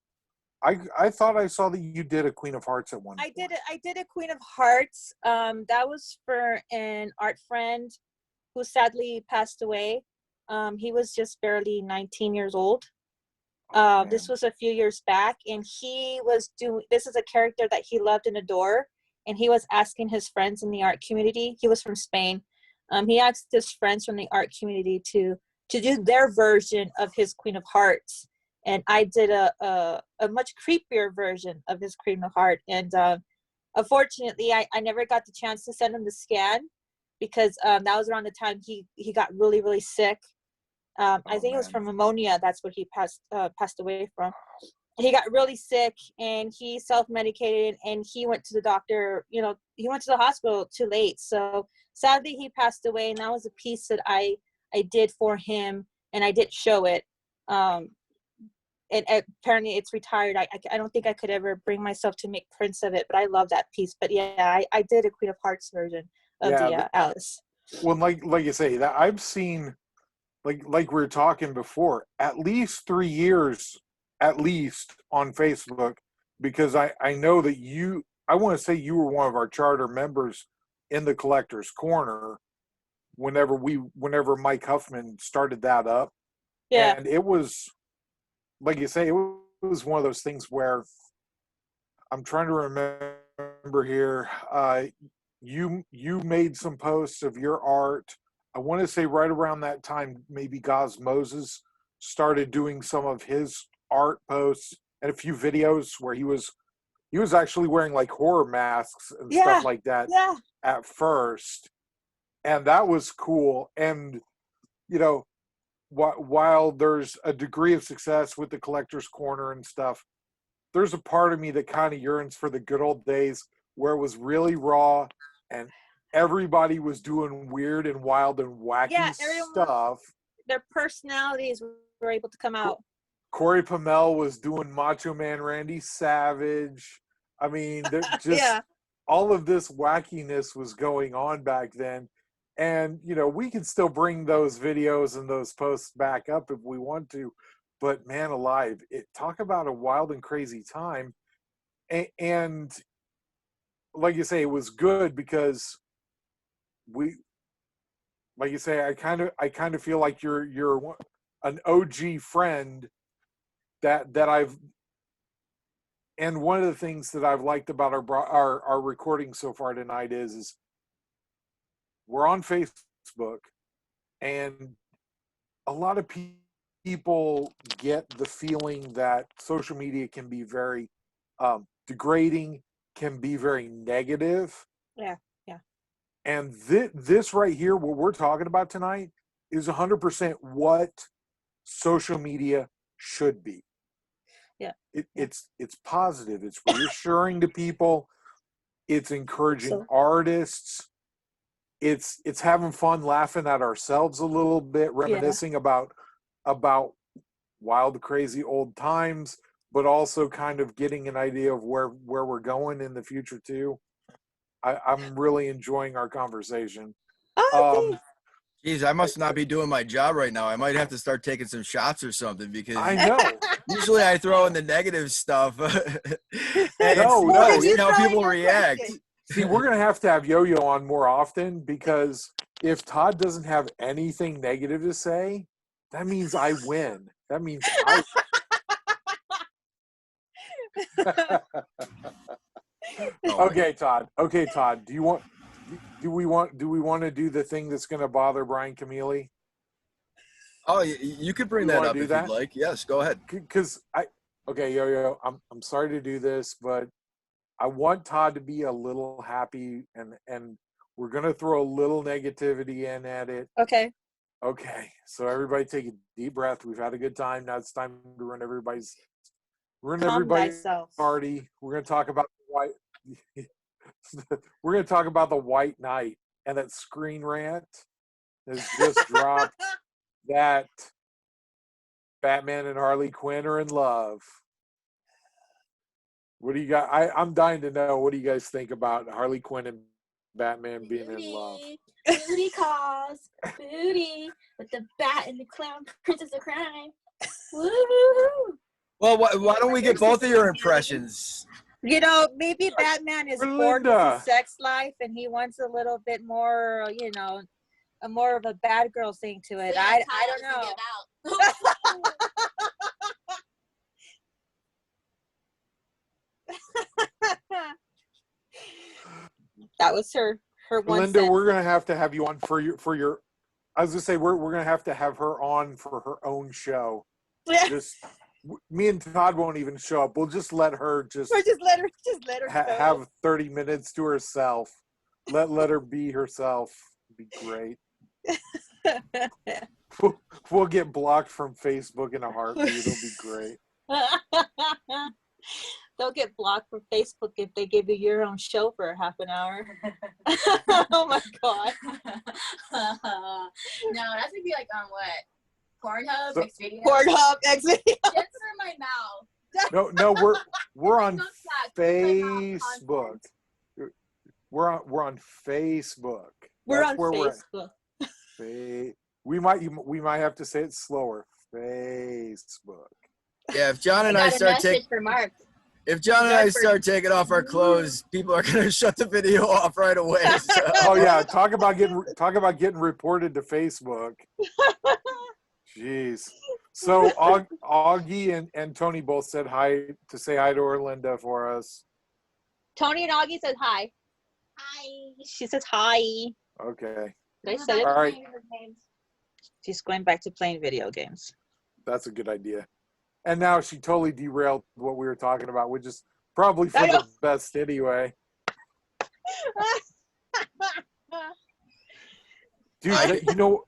S2: I thought I saw that you did a Queen of Hearts at one point.
S3: I did a Queen of Hearts. That was for an art friend who sadly passed away. He was just barely 19 years old. This was a few years back, and this is a character that he loved and adored, and he was asking his friends in the art community. He was from Spain. He asked his friends from the art community to do their version of his Queen of Hearts, and I did a much creepier version of his Queen of Hearts. And unfortunately, I never got the chance to send him the scan, because that was around the time he got really, really sick. I think it was from pneumonia. That's what he passed away from. He got really sick, and he self-medicated, and he went to the doctor. He went to the hospital too late. So sadly, he passed away, and that was a piece that I did for him, and I did show it. And apparently it's retired. I don't think I could ever bring myself to make prints of it, but I love that piece. But yeah, I did a Queen of Hearts version of the Alice.
S2: Well, like you say, that I've seen, like we were talking before, at least 3 years, at least on Facebook, because I know that I want to say you were one of our charter members in the Collector's Corner whenever Mike Huffman started that up.
S3: Yeah.
S2: And it was, like you say, it was one of those things where I'm trying to remember here. You made some posts of your art. I want to say right around that time, maybe Gaz Moses started doing some of his art posts and a few videos where he was actually wearing like horror masks and stuff like that at first. And that was cool. And, while there's a degree of success with the Collector's Corner and stuff, there's a part of me that kind of yearns for the good old days where it was really raw and everybody was doing weird and wild and wacky stuff.
S3: Their personalities were able to come out.
S2: Corey Pamel was doing Macho Man Randy Savage. I mean, just all of this wackiness was going on back then. And, we can still bring those videos and those posts back up if we want to. But man alive, talk about a wild and crazy time. And like you say, it was good because like you say, I kind of feel like you're an OG friend that I've, and one of the things that I've liked about our recording so far tonight is we're on Facebook, and a lot of people get the feeling that social media can be very degrading, can be very negative.
S3: Yeah.
S2: And this right here, what we're talking about tonight, is 100% what social media should be.
S3: Yeah.
S2: It's positive. It's reassuring to people. It's encouraging artists. it's having fun, laughing at ourselves a little bit, reminiscing about wild, crazy old times, but also kind of getting an idea of where we're going in the future too. I'm really enjoying our conversation.
S3: Oh, thanks.
S1: Geez, I must not be doing my job right now. I might have to start taking some shots or something because
S2: I know.
S1: usually I throw in the negative stuff and
S2: No,
S1: see how
S3: throwing
S1: people
S3: your
S1: react.
S3: question.
S2: See, we're gonna have to have Yo-Yo on more often, because if Todd doesn't have anything negative to say, that means I win. That means I.
S1: Oh,
S2: Okay, Todd. Okay, Todd. Do we want to do the thing that's gonna bother Brian Camille?
S1: oh, you could bring
S2: You
S1: that
S2: wanna
S1: up
S2: do
S1: if
S2: that?
S1: you'd like. Yes, go ahead.
S2: Because okay, Yo-Yo. I'm sorry to do this, but I want Todd to be a little happy, and we're gonna throw a little negativity in at it.
S3: Okay.
S2: Okay, so everybody take a deep breath. We've had a good time. Now it's time to ruin everybody's
S3: Calm thyself.
S2: party. We're gonna talk about the white. We're gonna talk about the White Knight and that Screen Rant has just dropped that Batman and Harley Quinn are in love. What do you got? I'm dying to know. What do you guys think about Harley Quinn and Batman being in love?
S4: Booty calls, booty, with the bat and the clown, princess of crime. Woo-hoo-hoo.
S1: Well, why don't we get both of your impressions?
S3: You know, maybe Batman is bored with
S2: Linda.
S3: his sex life and he wants a little bit more, a more of a bad girl thing to it.
S4: Yeah,
S3: I
S4: Tyler
S3: don't
S4: was
S3: know.
S4: gonna
S3: That was her one
S2: Linda,
S3: sentence.
S2: we're gonna have to have you on for your. I was gonna say we're gonna have to have her on for her own show. Just me and Todd won't even show up. We'll just let her
S3: Or just let her go.
S2: have 30 minutes to herself. Let her be herself. It'd be great. We'll get blocked from Facebook in a heartbeat. It'll be great.
S3: They'll get blocked from Facebook if they give you your own show for half an hour. Oh my god.
S4: No, that's gonna be like on what? Pornhub,
S2: So-
S4: Xvideo.
S3: Pornhub, exit.
S4: Just for my mouth.
S2: No, we're on
S4: Don't stop.
S2: Facebook. We're on Facebook.
S3: We're
S2: That's
S3: on
S2: where
S3: Facebook.
S2: we're at. We might have to say it slower. Facebook.
S1: Yeah, if John and
S4: I
S1: I
S4: got a
S1: start
S4: message
S1: taking
S4: for Mark.
S1: if John and I start taking off our clothes, people are gonna shut the video off right away. So.
S2: Oh yeah, talk about getting reported to Facebook. Jeez. So Augie and Tony both said hi to say hi to Orlinda for us.
S3: Tony and Augie says hi.
S4: Hi.
S3: She says hi.
S2: Okay,
S3: They said it.
S2: All right.
S3: She's going back to playing video games.
S2: that's a good idea. And now she totally derailed what we were talking about, which is probably for
S3: I know.
S2: the best anyway. Dude, you know,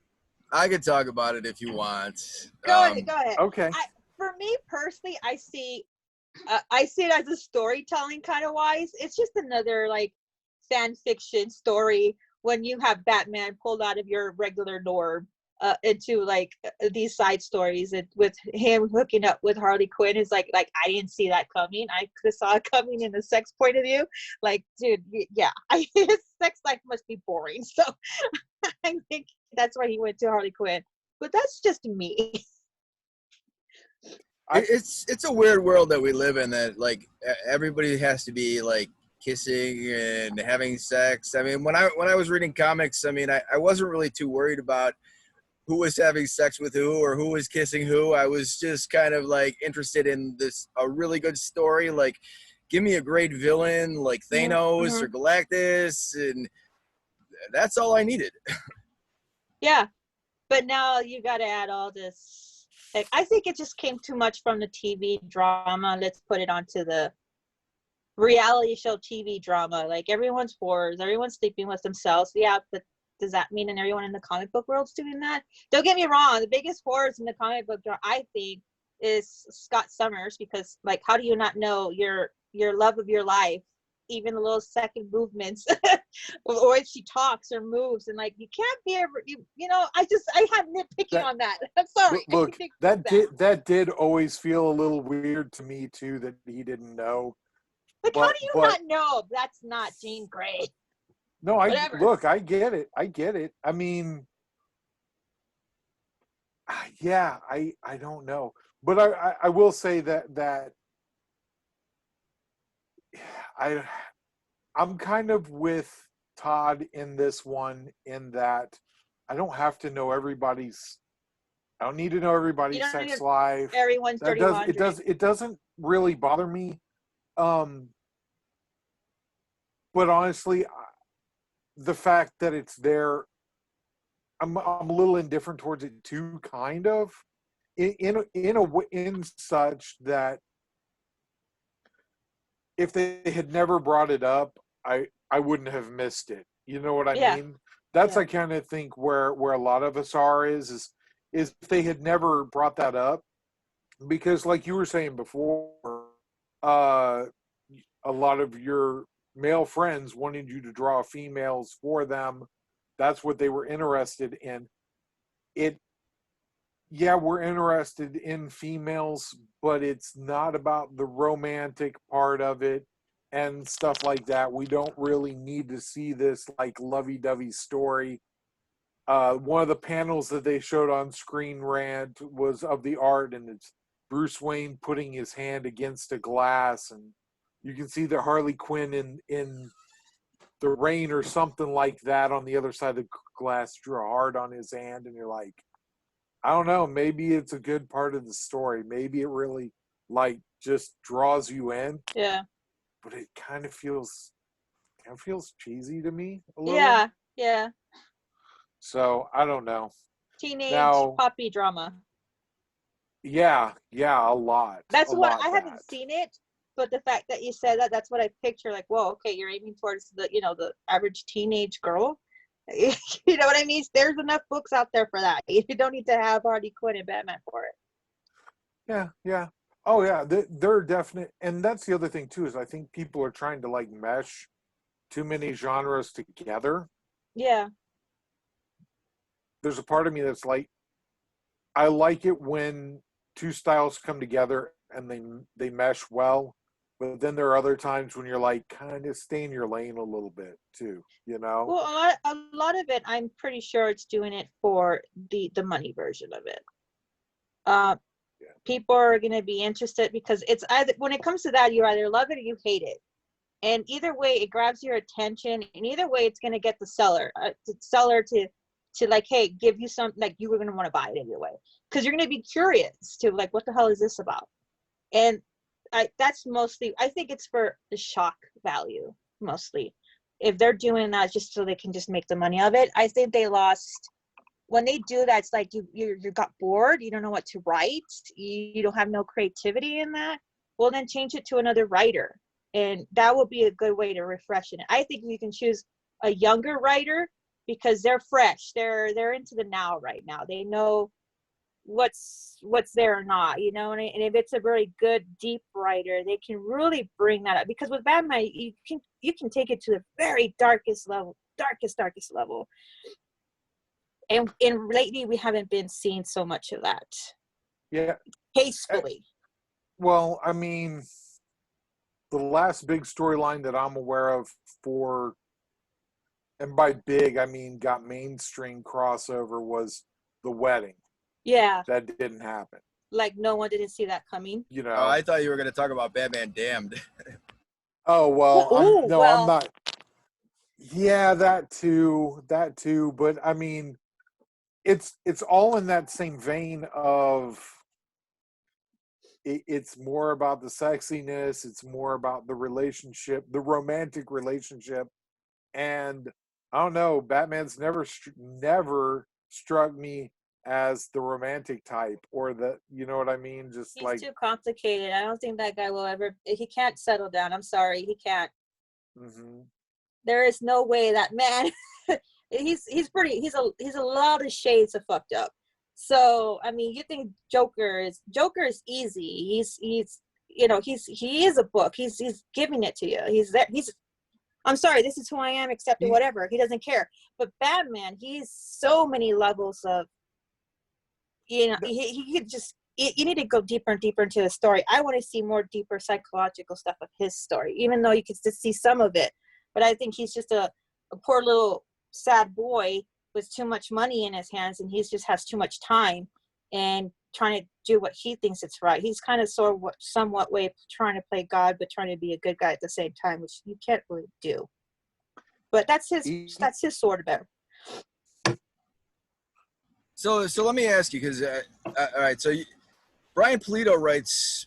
S1: I could talk about it if you want.
S3: Go ahead.
S2: okay.
S3: For me personally, I see it as a storytelling kind of wise. It's just another like fan fiction story when you have Batman pulled out of your regular norm into like these side stories, and with him hooking up with Harley Quinn is like I didn't see that coming. I could have saw it coming in the sex point of view. Like, dude, yeah, his sex life must be boring. So I think that's why he went to Harley Quinn. But that's just me.
S1: It's a weird world that we live in, that like everybody has to be like kissing and having sex. I mean, when I was reading comics, I mean, I wasn't really too worried about who was having sex with who or who was kissing who. I was just kind of like interested in a really good story. Like, give me a great villain like Thanos or Galactus, and that's all I needed.
S3: Yeah, but now you got to add all this. Like, I think it just came too much from the TV drama. Let's put it onto the reality show TV drama. Like, everyone's whores, everyone's sleeping with themselves. Yeah, but does that mean that everyone in the comic book world's doing that? Don't get me wrong. The biggest whores in the comic book drama, I think, is Scott Summers, because like, how do you not know your love of your life even the little second movements, or if she talks or moves, and like you can't be ever, you know, I have nitpicking on that. I'm sorry.
S2: Look,
S3: I
S2: that did always feel a little weird to me too, that he didn't know.
S3: like, how do you
S2: but
S3: not know that's not Jean Grey?
S2: no,
S3: Whatever.
S2: I get it. I mean, yeah, I don't know, but I will say that I I'm kind of with Todd in this one, in that I don't have to know everybody's. I don't need to know
S3: You
S2: everybody's
S3: don't need
S2: sex life.
S3: everyone's
S2: That
S3: dirty laundry.
S2: it doesn't really bother me. Um, but honestly, the fact that it's there, I'm a little indifferent towards it too, kind of. In such that if they had never brought it up, I wouldn't have missed it. You know what I
S3: Yeah.
S2: mean? That's
S3: Yeah.
S2: I kind of think where a lot of us are is if they had never brought that up, because like you were saying before, uh, a lot of your male friends wanted you to draw females for them. That's what they were interested in. It Yeah, we're interested in females, but it's not about the romantic part of it and stuff like that. We don't really need to see this like lovey-dovey story. One of the panels that they showed on Screen Rant was of the art, and it's Bruce Wayne putting his hand against a glass, and you can see the Harley Quinn in the rain or something like that on the other side of the glass drew a heart on his hand, and you're like, I don't know, maybe it's a good part of the story. Maybe it really like just draws you in,
S3: Yeah.
S2: but it kind of feels cheesy to me a little.
S3: Yeah. Yeah.
S2: So I don't know.
S3: Teenage
S2: Now,
S3: puppy drama.
S2: yeah, a lot.
S3: That's
S2: a
S3: what
S2: lot
S3: I haven't
S2: that.
S3: seen it, but the fact that you said that, that's what I picture. Like, whoa, okay, you're aiming towards the, you know, the average teenage girl. You know what I mean? There's enough books out there for that. You don't need to have Harley Quinn and Batman for it.
S2: Yeah. Oh yeah, they're definite, and that's the other thing too, is I think people are trying to like mesh too many genres together.
S3: Yeah.
S2: There's a part of me that's like, I like it when two styles come together and they mesh well, but then there are other times when you're like, kind of stay in your lane a little bit too, you know?
S3: Well, a lot of it, I'm pretty sure it's doing it for the money version of it.
S2: Yeah.
S3: People are going to be interested because it's either, when it comes to that, you either love it or you hate it. And either way, it grabs your attention, and either way, it's going to get the seller to like, hey, give you some, like, you were going to want to buy it anyway, because you're going to be curious to like, what the hell is this about? And that's mostly, I think it's for the shock value mostly. If they're doing that just so they can just make the money of it, I think they lost. When they do that, it's like you got bored, you don't know what to write, you don't have no creativity in that. Well, then change it to another writer, and that would be a good way to refresh it. I think you can choose a younger writer because they're fresh, they're into the now right now. They know what's there or not, you know. And if it's a really good deep writer, they can really bring that up, because with Batman you can take it to the very darkest level. And lately we haven't been seeing so much of that.
S2: Yeah.
S3: Tastefully.
S2: Well, I mean, the last big storyline that I'm aware of for, and by big I mean got mainstream crossover, was The Wedding.
S3: Yeah.
S2: That didn't happen.
S3: Like, no one didn't see that coming.
S2: You know.
S1: Oh, I thought you were going to talk about Batman Damned.
S2: Oh well, I'm
S3: well,
S2: not. Yeah, that too. But I mean, it's all in that same vein of it's more about the sexiness, it's more about the relationship, the romantic relationship, and I don't know, Batman's never struck me as the romantic type, or the, you know what I mean, just
S3: he's
S2: like
S3: too complicated. I don't think that guy will ever, he can't settle down. I'm sorry, he can't.
S2: Mm-hmm.
S3: There is no way that man he's a lot of shades of fucked up. So I mean, you think Joker is easy. you know, he is a book. He's giving it to you. He's there. I'm sorry, this is who I am, accept it, whatever. He doesn't care. But Batman, he's so many levels of, you know, he could just, you need to go deeper and deeper into the story. I want to see more deeper psychological stuff of his story, even though you could just see some of it. But I think he's just a poor little sad boy with too much money in his hands, and he just has too much time and trying to do what he thinks it's right. He's kind of somewhat way trying to play God, but trying to be a good guy at the same time, which you can't really do. But that's his sort of better.
S1: So let me ask you, because all right, so Brian Pulido writes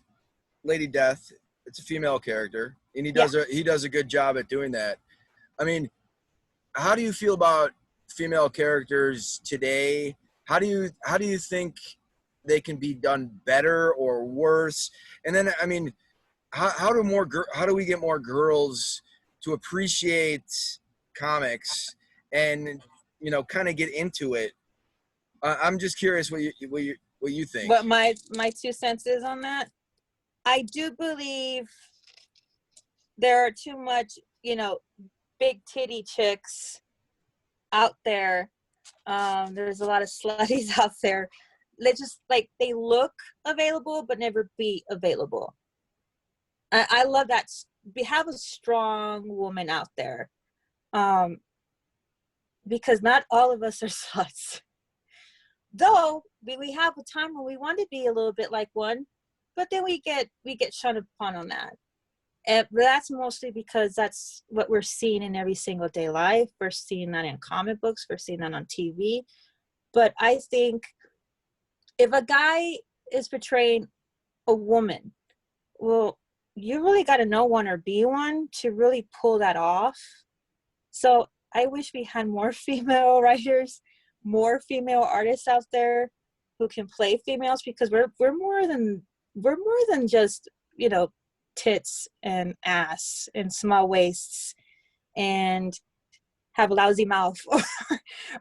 S1: Lady Death. It's a female character, and he does a good job at doing that. I mean, how do you feel about female characters today? How do you think they can be done better or worse? And then, I mean, how do we get more girls to appreciate comics and, you know, kind of get into it? I'm just curious what you think.
S3: What my 2 cents is on that. I do believe there are too much, you know, big titty chicks out there. There's a lot of slutties out there. They just like, they look available but never be available. I love that. We have a strong woman out there, because not all of us are sluts. Though we have a time when we want to be a little bit like one, but then we get shunned upon on that. And that's mostly because that's what we're seeing in every single day life. We're seeing that in comic books. We're seeing that on TV. But I think if a guy is portraying a woman, well, you really got to know one or be one to really pull that off. So I wish we had more female writers, more female artists out there who can play females, because we're more than just, you know, tits and ass and small waists and have a lousy mouth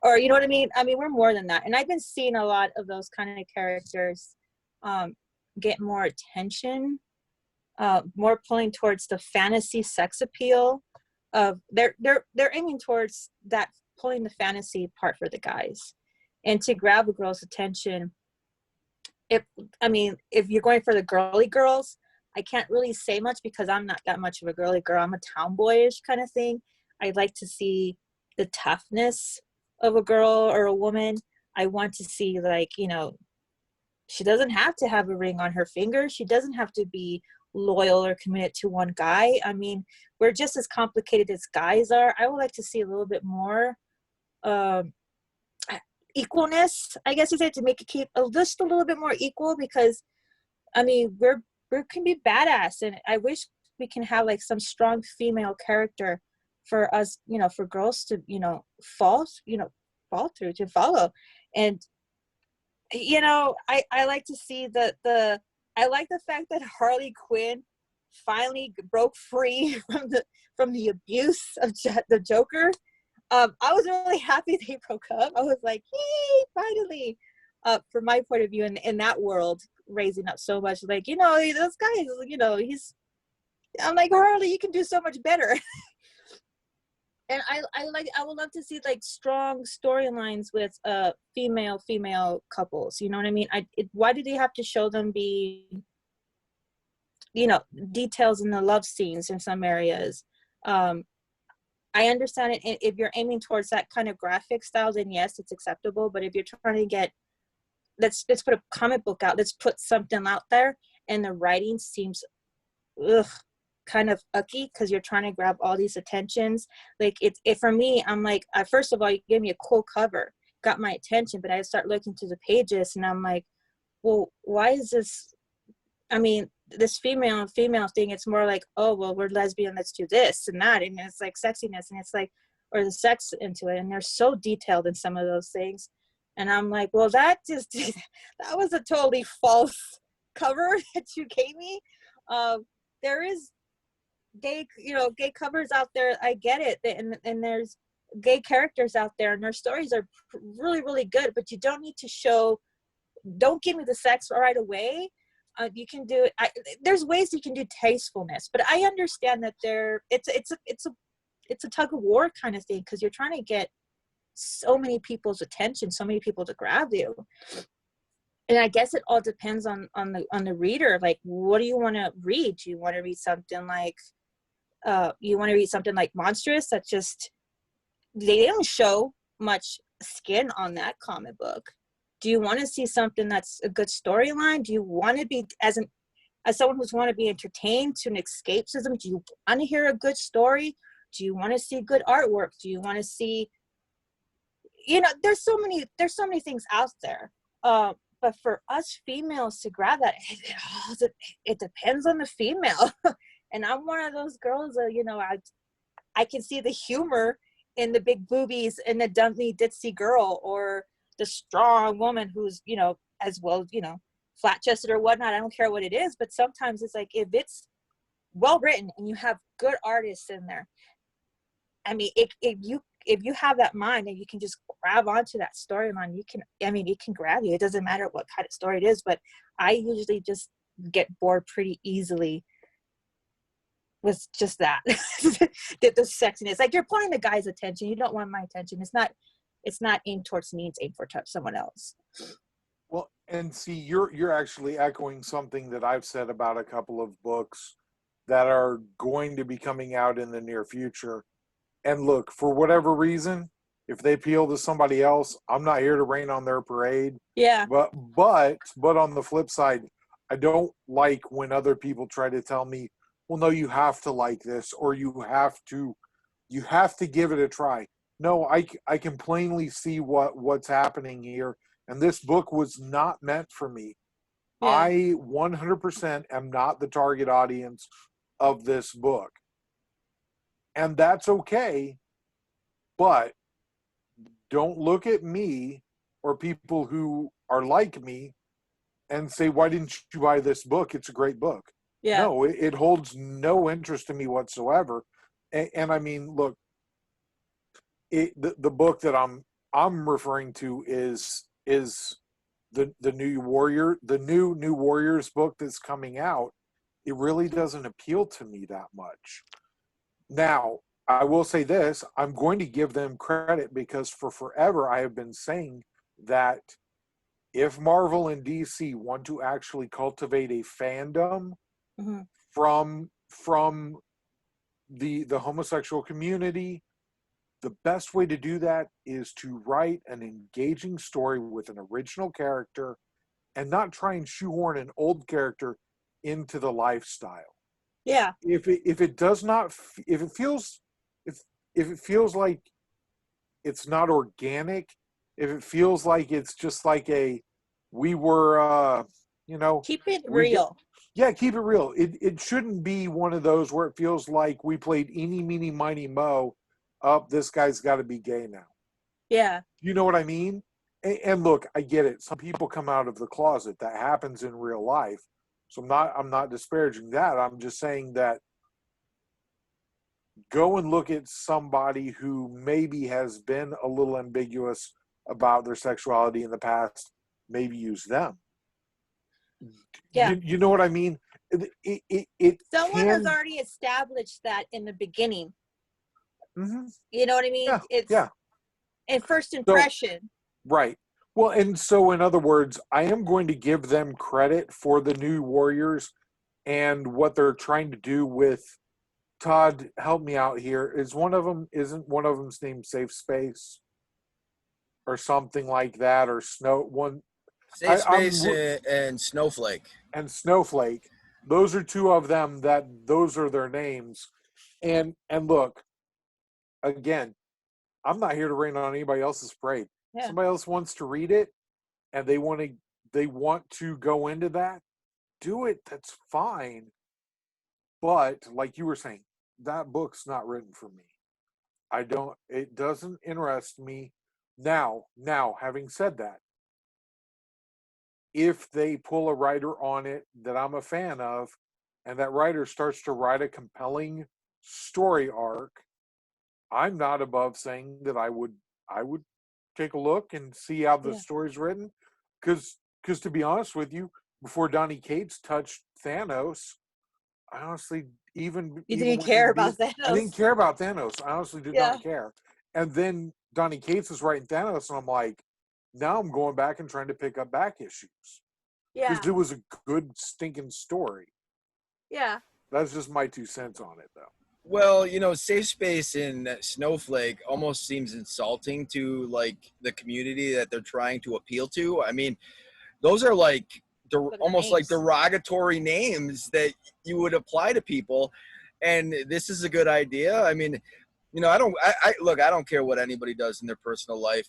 S3: or you know what I mean? I mean, we're more than that. And I've been seeing a lot of those kind of characters get more attention, more pulling towards the fantasy sex appeal of they're aiming towards that, pulling the fantasy part for the guys, and to grab a girl's attention. If you're going for the girly girls, I can't really say much because I'm not that much of a girly girl. I'm a tomboyish kind of thing. I'd like to see the toughness of a girl or a woman. I want to see, like, you know, she doesn't have to have a ring on her finger. She doesn't have to be loyal or committed to one guy. I mean, we're just as complicated as guys are. I would like to see a little bit more equalness, I guess you say, to make it keep just a little bit more equal, because I mean, we can be badass, and I wish we can have like some strong female character for us, you know, for girls to, you know, fall through, to follow. And you know, I like to see I like the fact that Harley Quinn finally broke free from the abuse of the Joker. I was really happy they broke up. I was like, yay, finally. From my point of view, in that world, raising up so much, like, you know, those guys, you know, I'm like, Harley, you can do so much better. And I would love to see like strong storylines with female couples. You know what I mean? Why do they have to show them be, you know, details in the love scenes in some areas? I understand it. If you're aiming towards that kind of graphic style, then yes, it's acceptable. But if you're trying to get, let's put a comic book out, let's put something out there, and the writing seems kind of ucky because you're trying to grab all these attentions. Like it for me, I'm like, first of all, you gave me a cool cover, got my attention, but I start looking through the pages and I'm like, well, why is this? I mean, this female thing, it's more like, oh, well, we're lesbian, let's do this and that, and it's like sexiness, and it's like, or the sex into it, and they're so detailed in some of those things, and I'm like, well, that was a totally false cover that you gave me. There is gay covers out there, I get it, and there's gay characters out there, and their stories are really, really good, but you don't need to don't give me the sex right away. You can do it. There's ways you can do tastefulness, but I understand that it's a tug of war kind of thing, because you're trying to get so many people's attention, so many people to grab you. And I guess it all depends on the reader. Like, what do you want to read? Do you want to read something like Monstrous? That just, they don't show much skin on that comic book. Do you want to see something that's a good storyline? Do you want to be, as someone who's want to be entertained to an escapism, do you want to hear a good story? Do you want to see good artwork? Do you want to see, there's so many things out there. But for us females to grab that, it depends on the female. And I'm one of those girls that, I can see the humor in the big boobies and the dumpy ditzy girl, or the strong woman who's, as well, flat chested or whatnot. I don't care what it is, but sometimes it's like, if it's well written and you have good artists in there, I mean, if you have that mind and you can just grab onto that storyline, it can grab you. It doesn't matter what kind of story it is, but I usually just get bored pretty easily with just that. The sexiness. Like, you're pulling the guy's attention. You don't want my attention. It's not aimed towards me, it's aimed for someone else.
S2: Well, and see, you're actually echoing something that I've said about a couple of books that are going to be coming out in the near future. And look, for whatever reason, if they appeal to somebody else, I'm not here to rain on their parade.
S3: Yeah.
S2: But on the flip side, I don't like when other people try to tell me, well, no, you have to like this, or you have to give it a try. No, I can plainly see what's happening here, and this book was not meant for me. Yeah. I 100% am not the target audience of this book. And that's okay, but don't look at me or people who are like me and say, why didn't you buy this book? It's a great book. Yeah. No, it holds no interest in me whatsoever. And I mean, look, the book that I'm referring to is the new Warriors book that's coming out. It really doesn't appeal to me that much. Now, I will say this, I'm going to give them credit, because for forever I have been saying that if Marvel and DC want to actually cultivate a fandom mm-hmm. from the homosexual community, the best way to do that is to write an engaging story with an original character and not try and shoehorn an old character into the lifestyle. Yeah. If it feels like it's not organic, if it feels like it's just like keep it real. Keep it real. It shouldn't be one of those where it feels like we played eeny, meeny, miny, mo. This guy's got to be gay now. Yeah. You know what I mean? And look, I get it. Some people come out of the closet. That happens in real life. So I'm not disparaging that. I'm just saying that go and look at somebody who maybe has been a little ambiguous about their sexuality in the past. Maybe use them. Yeah. You know what I mean?
S3: Someone has already established that in the beginning. Mm-hmm. You know what I mean? Yeah. In first impression.
S2: So, right. Well, and so in other words, I am going to give them credit for the new Warriors and what they're trying to do with Todd. Help me out here. Isn't one of them's named Safe Space or something like that, or
S1: Safe Space and Snowflake.
S2: And Snowflake. Those are two of them those are their names. And look, again, I'm not here to rain on anybody else's parade. Yeah. Somebody else wants to read it and they want to go into that, do it. That's fine. But like you were saying, that book's not written for me. It doesn't interest me. Now, having said that, if they pull a writer on it that I'm a fan of, and that writer starts to write a compelling story arc, I'm not above saying that I would take a look and see how the story's written. Because to be honest with you, before Donny Cates touched Thanos, I honestly
S3: You
S2: even
S3: didn't
S2: with
S3: care
S2: him
S3: about
S2: being, I didn't
S3: Thanos.
S2: care about Thanos. I honestly did
S3: Yeah.
S2: not care. And then Donny Cates is writing Thanos, and I'm like, now I'm going back and trying to pick up back issues
S3: Yeah.
S2: because it was a good stinking story.
S3: Yeah.
S2: That's just my 2 cents on it, though.
S1: Well, you know, safe space in Snowflake almost seems insulting to like the community that they're trying to appeal to. I mean, those are like
S3: Look at the
S1: almost like
S3: names.
S1: derogatory names that you would apply to people. And this is a good idea. I mean, you know, I look, I don't care what anybody does in their personal life.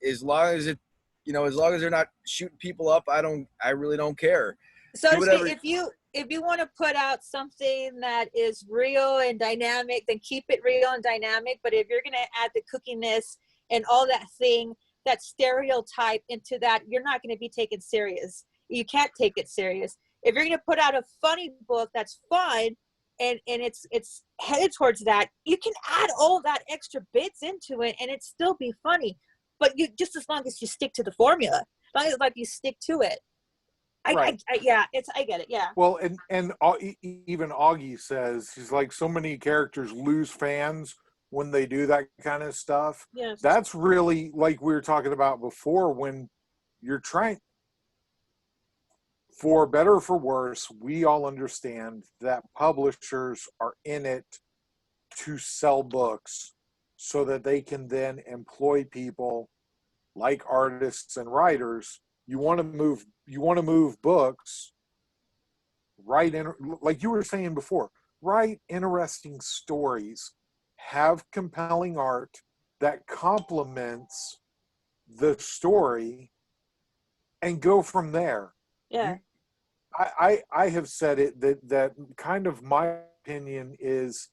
S1: As long as it, you know, as long as they're not shooting people up, I really don't care.
S3: So
S1: Do
S3: to speak,
S1: whatever.
S3: if you want to put out something that is real and dynamic, then keep it real and dynamic. But if you're going to add the cookiness and all that thing, that stereotype into that, you're not going to be taken serious. You can't take it serious. If you're going to put out a funny book that's fun and it's headed towards that, you can add all that extra bits into it and it still be funny. But you just as long as you stick to the formula, as long as like you stick to it.
S2: Right.
S3: Yeah, I get it. Yeah.
S2: Well, and even Augie says he's like, so many characters lose fans when they do that kind of stuff.
S3: Yes.
S2: That's really like we were talking about before, when you're trying, for better or for worse, we all understand that publishers are in it to sell books so that they can then employ people like artists and writers. You want to move books, write in, like you were saying before, write interesting stories, have compelling art that complements the story, and go from there.
S3: Yeah.
S2: I have said it that kind of my opinion is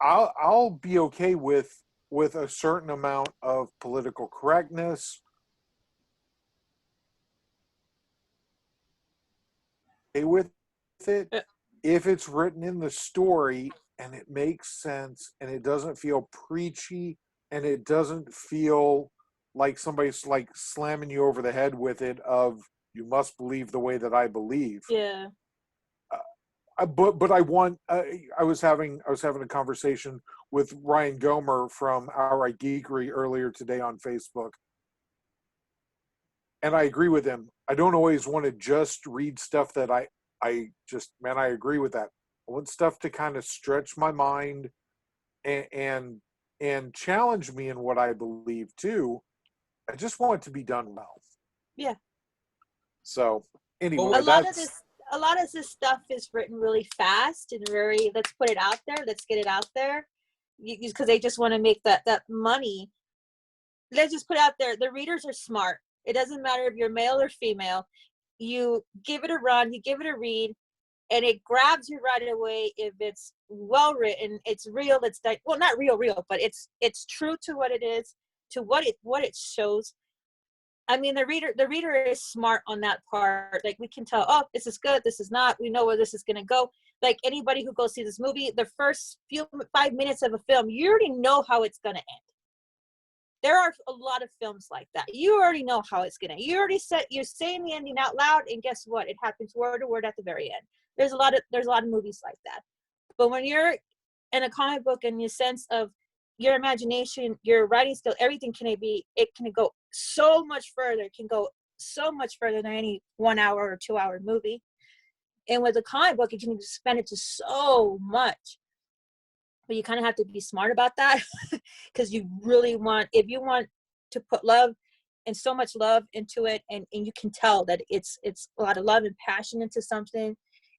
S2: I'll be okay with a certain amount of political correctness, okay with it, if it's written in the story and it makes sense and it doesn't feel preachy and it doesn't feel like somebody's like slamming you over the head with it of, you must believe the way that I believe.
S3: Yeah.
S2: But I want. I was having a conversation with Ryan Gomer from Outright Geekery earlier today on Facebook, and I agree with him. I don't always want to just read stuff that I agree with that. I want stuff to kind of stretch my mind and challenge me in what I believe too. I just want it to be done well.
S3: Yeah.
S2: So anyway,
S3: a lot of this stuff is written really fast and very, let's put it out there, let's get it out there, because they just want to make that money. Let's just put it out there. The readers are smart. It doesn't matter if you're male or female. You give it a run, you give it a read, and it grabs you right away. If it's well written, it's real, it's well, not real, but it's true to what it is, to what it shows. I mean, the reader is smart on that part. Like, we can tell, oh, this is good, this is not. We know where this is going to go. Like, anybody who goes see this movie, the first 5 minutes of a film, you already know how it's going to end. There are a lot of films like that. You already know how it's going to. You're saying the ending out loud, and guess what? It happens word to word at the very end. There's a lot of movies like that. But when you're in a comic book, in the sense of your imagination, your writing skill, everything can go so much further. It can go so much further than any 1 hour or 2 hour movie. And with a comic book, you can expand it to so much. But you kind of have to be smart about that, because you really if you want to put love and so much love into it, and you can tell that it's a lot of love and passion into something,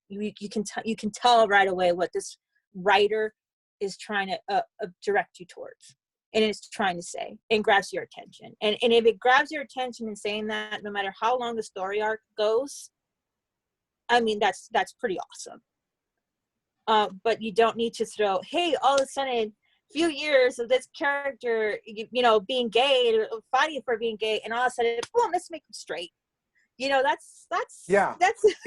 S3: you can tell right away what this writer is trying to direct you towards, and it's trying to say, and grabs your attention. And if it grabs your attention in saying that, no matter how long the story arc goes, I mean, that's pretty awesome. But you don't need to throw, hey, all of a sudden, few years of this character, being gay or fighting for being gay, and all of a sudden, boom, let's make them straight. That's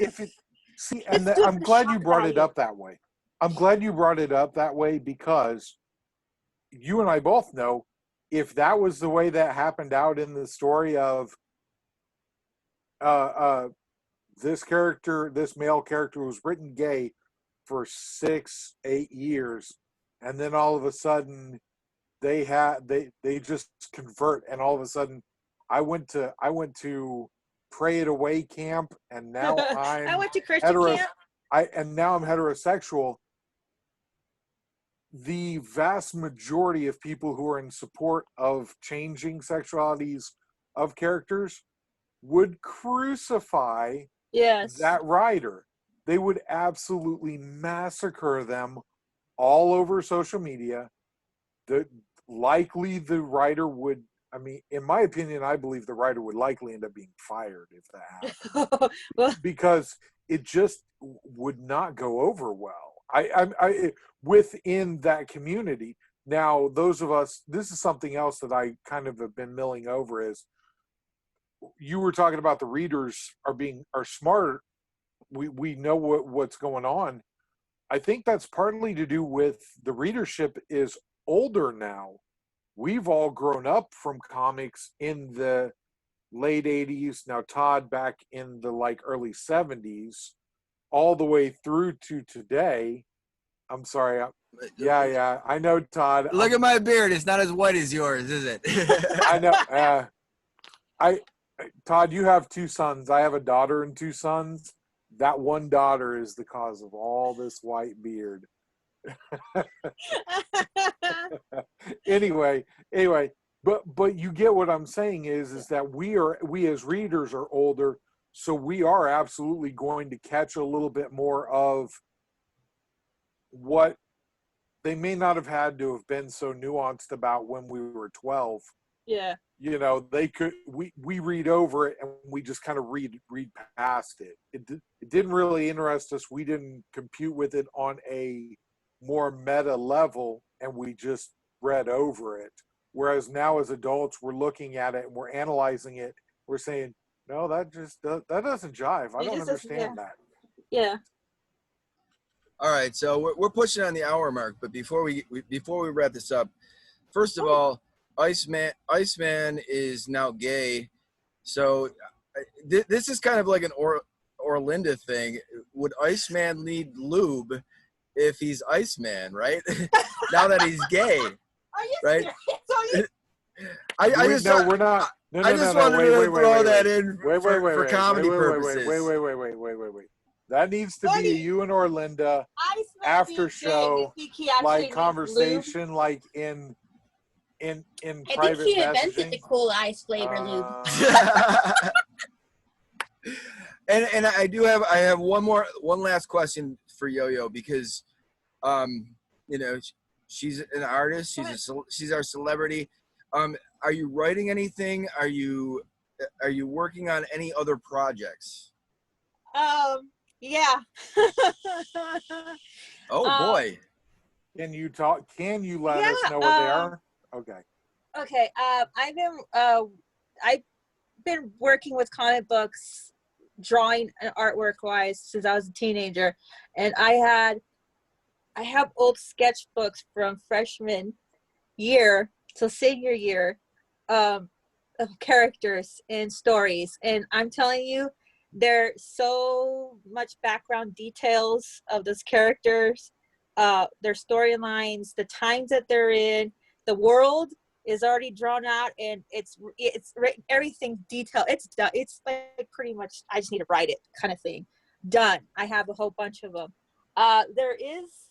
S2: if it see, and I'm glad you brought it up that way. I'm glad you brought it up that way, because you and I both know, if that was the way that happened out in the story of this character, this male character, was written gay for 6-8 years, and then all of a sudden they just convert, and all of a sudden I went to Pray It Away camp, and now
S3: I
S2: I'm
S3: went to Christian camp.
S2: now I'm heterosexual. The vast majority of people who are in support of changing sexualities of characters would crucify
S3: Yes.
S2: that writer. They would absolutely massacre them all over social media. The writer would, I mean, in my opinion, I believe the writer would likely end up being fired if that happened.
S3: Well,
S2: Because it just would not go over well. I within that community. Now, those of us, this is something else that I kind of have been milling over, is you were talking about the readers are smart. We know what's going on. I think that's partly to do with the readership is older now. We've all grown up from comics in the late 80s. Now Todd back in the early 70s, all the way through to today. I'm sorry. Yeah, I know, Todd.
S1: Look at my beard. It's not as white as yours, is it?
S2: I know. Todd, you have 2 sons. I have a daughter and 2 sons. That one daughter is the cause of all this white beard. anyway, but you get what I'm saying is that we as readers are older, so we are absolutely going to catch a little bit more of what they may not have had to have been so nuanced about when we were 12.
S3: yeah.
S2: You know, we read over it and we just kind of read past it. It didn't really interest us. We didn't compute with it on a more meta level, and we just read over it. Whereas now as adults, we're looking at it and we're analyzing it. We're saying, no, that doesn't jive. I don't understand that.
S3: Yeah.
S1: All right, so we're pushing on the hour mark, but before we wrap this up, first of all, Iceman is now gay, so this is kind of like an Orlinda thing. Would Iceman need lube if he's Iceman, right? Now that he's gay,
S3: Are you
S1: right?
S3: serious?
S1: I just
S2: we're not. No,
S1: I just wanted to throw that in for comedy purposes.
S2: Wait. That needs to be you and Orlinda
S3: Iceman
S2: after
S3: being gay,
S2: show,
S3: you think he actually needs
S2: conversation, in
S4: I think
S2: private
S4: he invented
S2: messaging.
S4: the cool ice flavor lube.
S1: and I have one last question for Yo-Yo, because you know, she's an artist, she's our celebrity. Are you writing anything? Are you working on any other projects?
S3: Yeah.
S1: Oh boy.
S2: Can you let us know what they are? Okay.
S3: Okay. I've been working with comic books, drawing and artwork wise, since I was a teenager, and I have old sketchbooks from freshman year to senior year, of characters and stories, and I'm telling you, there's so much background details of those characters, their storylines, the times that they're in, the world is already drawn out, and it's everything detailed. It's done. It's like pretty much I just need to write it kind of thing. Done. I have a whole bunch of them. There is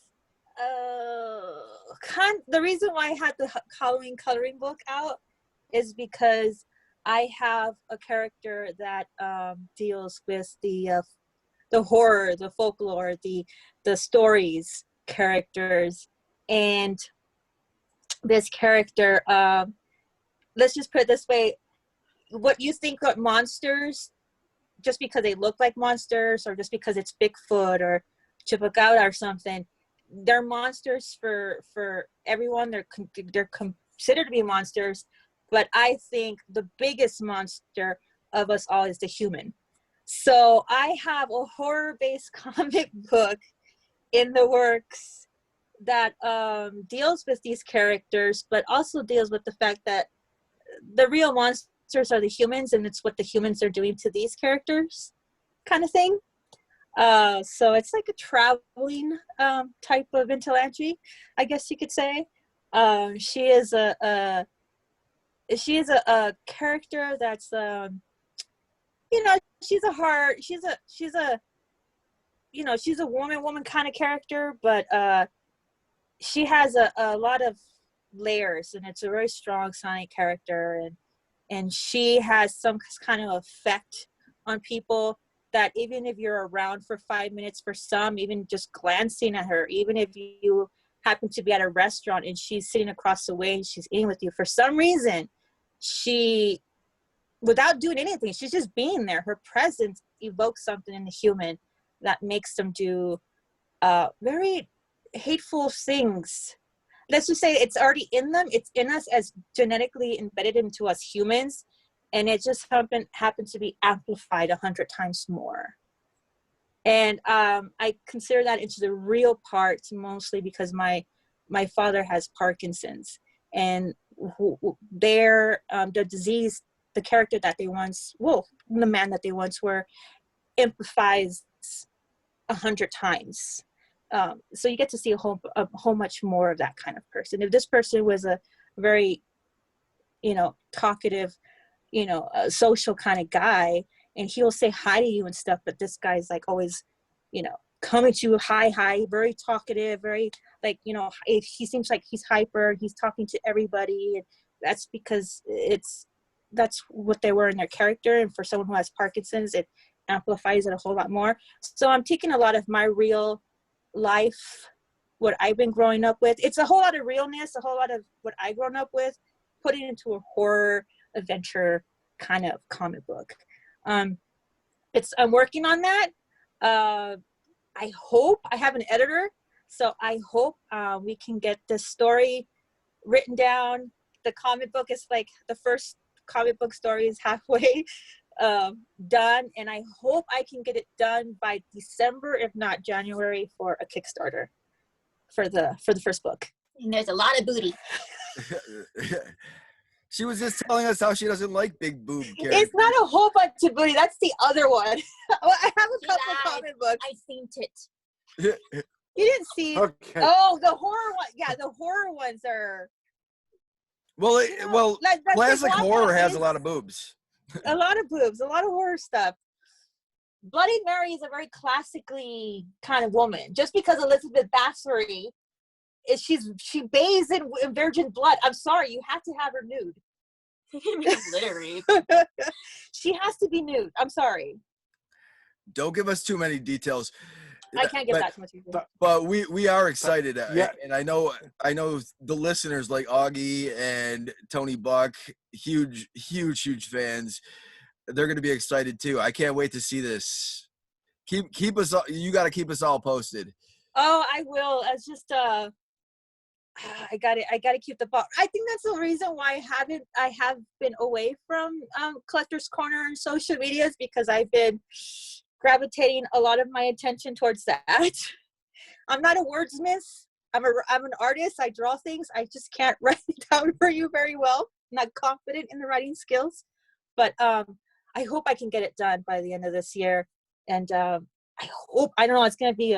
S3: the reason why I had the Halloween coloring book out is because I have a character that deals with the horror, the folklore, the stories, characters, and this character. Let's just put it this way: what you think are monsters, just because they look like monsters, or just because it's Bigfoot or Chupacabra or something, they're monsters for everyone. They're considered to be monsters. But I think the biggest monster of us all is the human. So I have a horror-based comic book in the works that deals with these characters, but also deals with the fact that the real monster characters are the humans, and it's what the humans are doing to these characters, kind of thing. So it's like a traveling type of vigilante, I guess you could say. She is a character that's you know, she's a she's a woman kind of character, but she has a lot of layers, and it's a very strong sonic character, and she has some kind of effect on people that even if you're around for 5 minutes, for some, even just glancing at her, even if you happen to be at a restaurant and she's sitting across the way and she's eating with you, for some reason, she, without doing anything, she's just being there. Her presence evokes something in the human that makes them do very hateful things. Let's just say it's already in them. It's in us as genetically embedded into us humans. And it just happened to be amplified 100 times more. And I consider that into the real parts, mostly because my father has Parkinson's, and the disease, the character that they once, the man that they once were, amplifies 100 times. So you get to see a whole much more of that kind of person. If this person was a very, talkative, a social kind of guy, and he'll say hi to you and stuff, but this guy's like always, coming to you, hi, very talkative, very like, if he seems like he's hyper, he's talking to everybody, and that's because that's what they were in their character. And for someone who has Parkinson's, it amplifies it a whole lot more. So I'm taking a lot of my real life, what I've been growing up with. It's a whole lot of realness, a whole lot of what I've grown up with, putting into a horror adventure kind of comic book. I'm working on that. I hope I have an editor, so I hope we can get this story written down. The comic book is like the first comic book story is halfway done, and I hope I can get it done by December, if not January, for a Kickstarter for the first book.
S4: And there's a lot of booty.
S1: She was just telling us how she doesn't like big boob characters.
S3: It's not a whole bunch of booty. That's the other one. I have a couple comic books.
S4: I seen it.
S3: You didn't see?
S2: Okay.
S3: Oh, the horror one. Yeah, the horror ones are.
S1: Well, classic horror has a lot of boobs.
S3: A lot of boobs, a lot of horror stuff. Bloody Mary is a very classically kind of woman. Just because Elizabeth Bathory she bathes in virgin blood. I'm sorry, you have to have her nude.
S4: Literally.
S3: She has to be nude. I'm sorry.
S1: Don't give us too many details.
S3: I can't give that too much detail.
S1: But we are excited.
S2: Yeah.
S1: And I know the listeners like Augie and Tony Buck, huge fans. They're going to be excited too. I can't wait to see this. Keep us. You got to keep us all posted.
S3: Oh, I will. It's just I got to keep the ball. I think that's the reason why I have been away from Collector's Corner and social medias, because I've been gravitating a lot of my attention towards that. I'm not a wordsmith. I'm an artist. I draw things. I just can't write it down for you very well. I'm not confident in the writing skills, but I hope I can get it done by the end of this year. And I don't know, it's going to be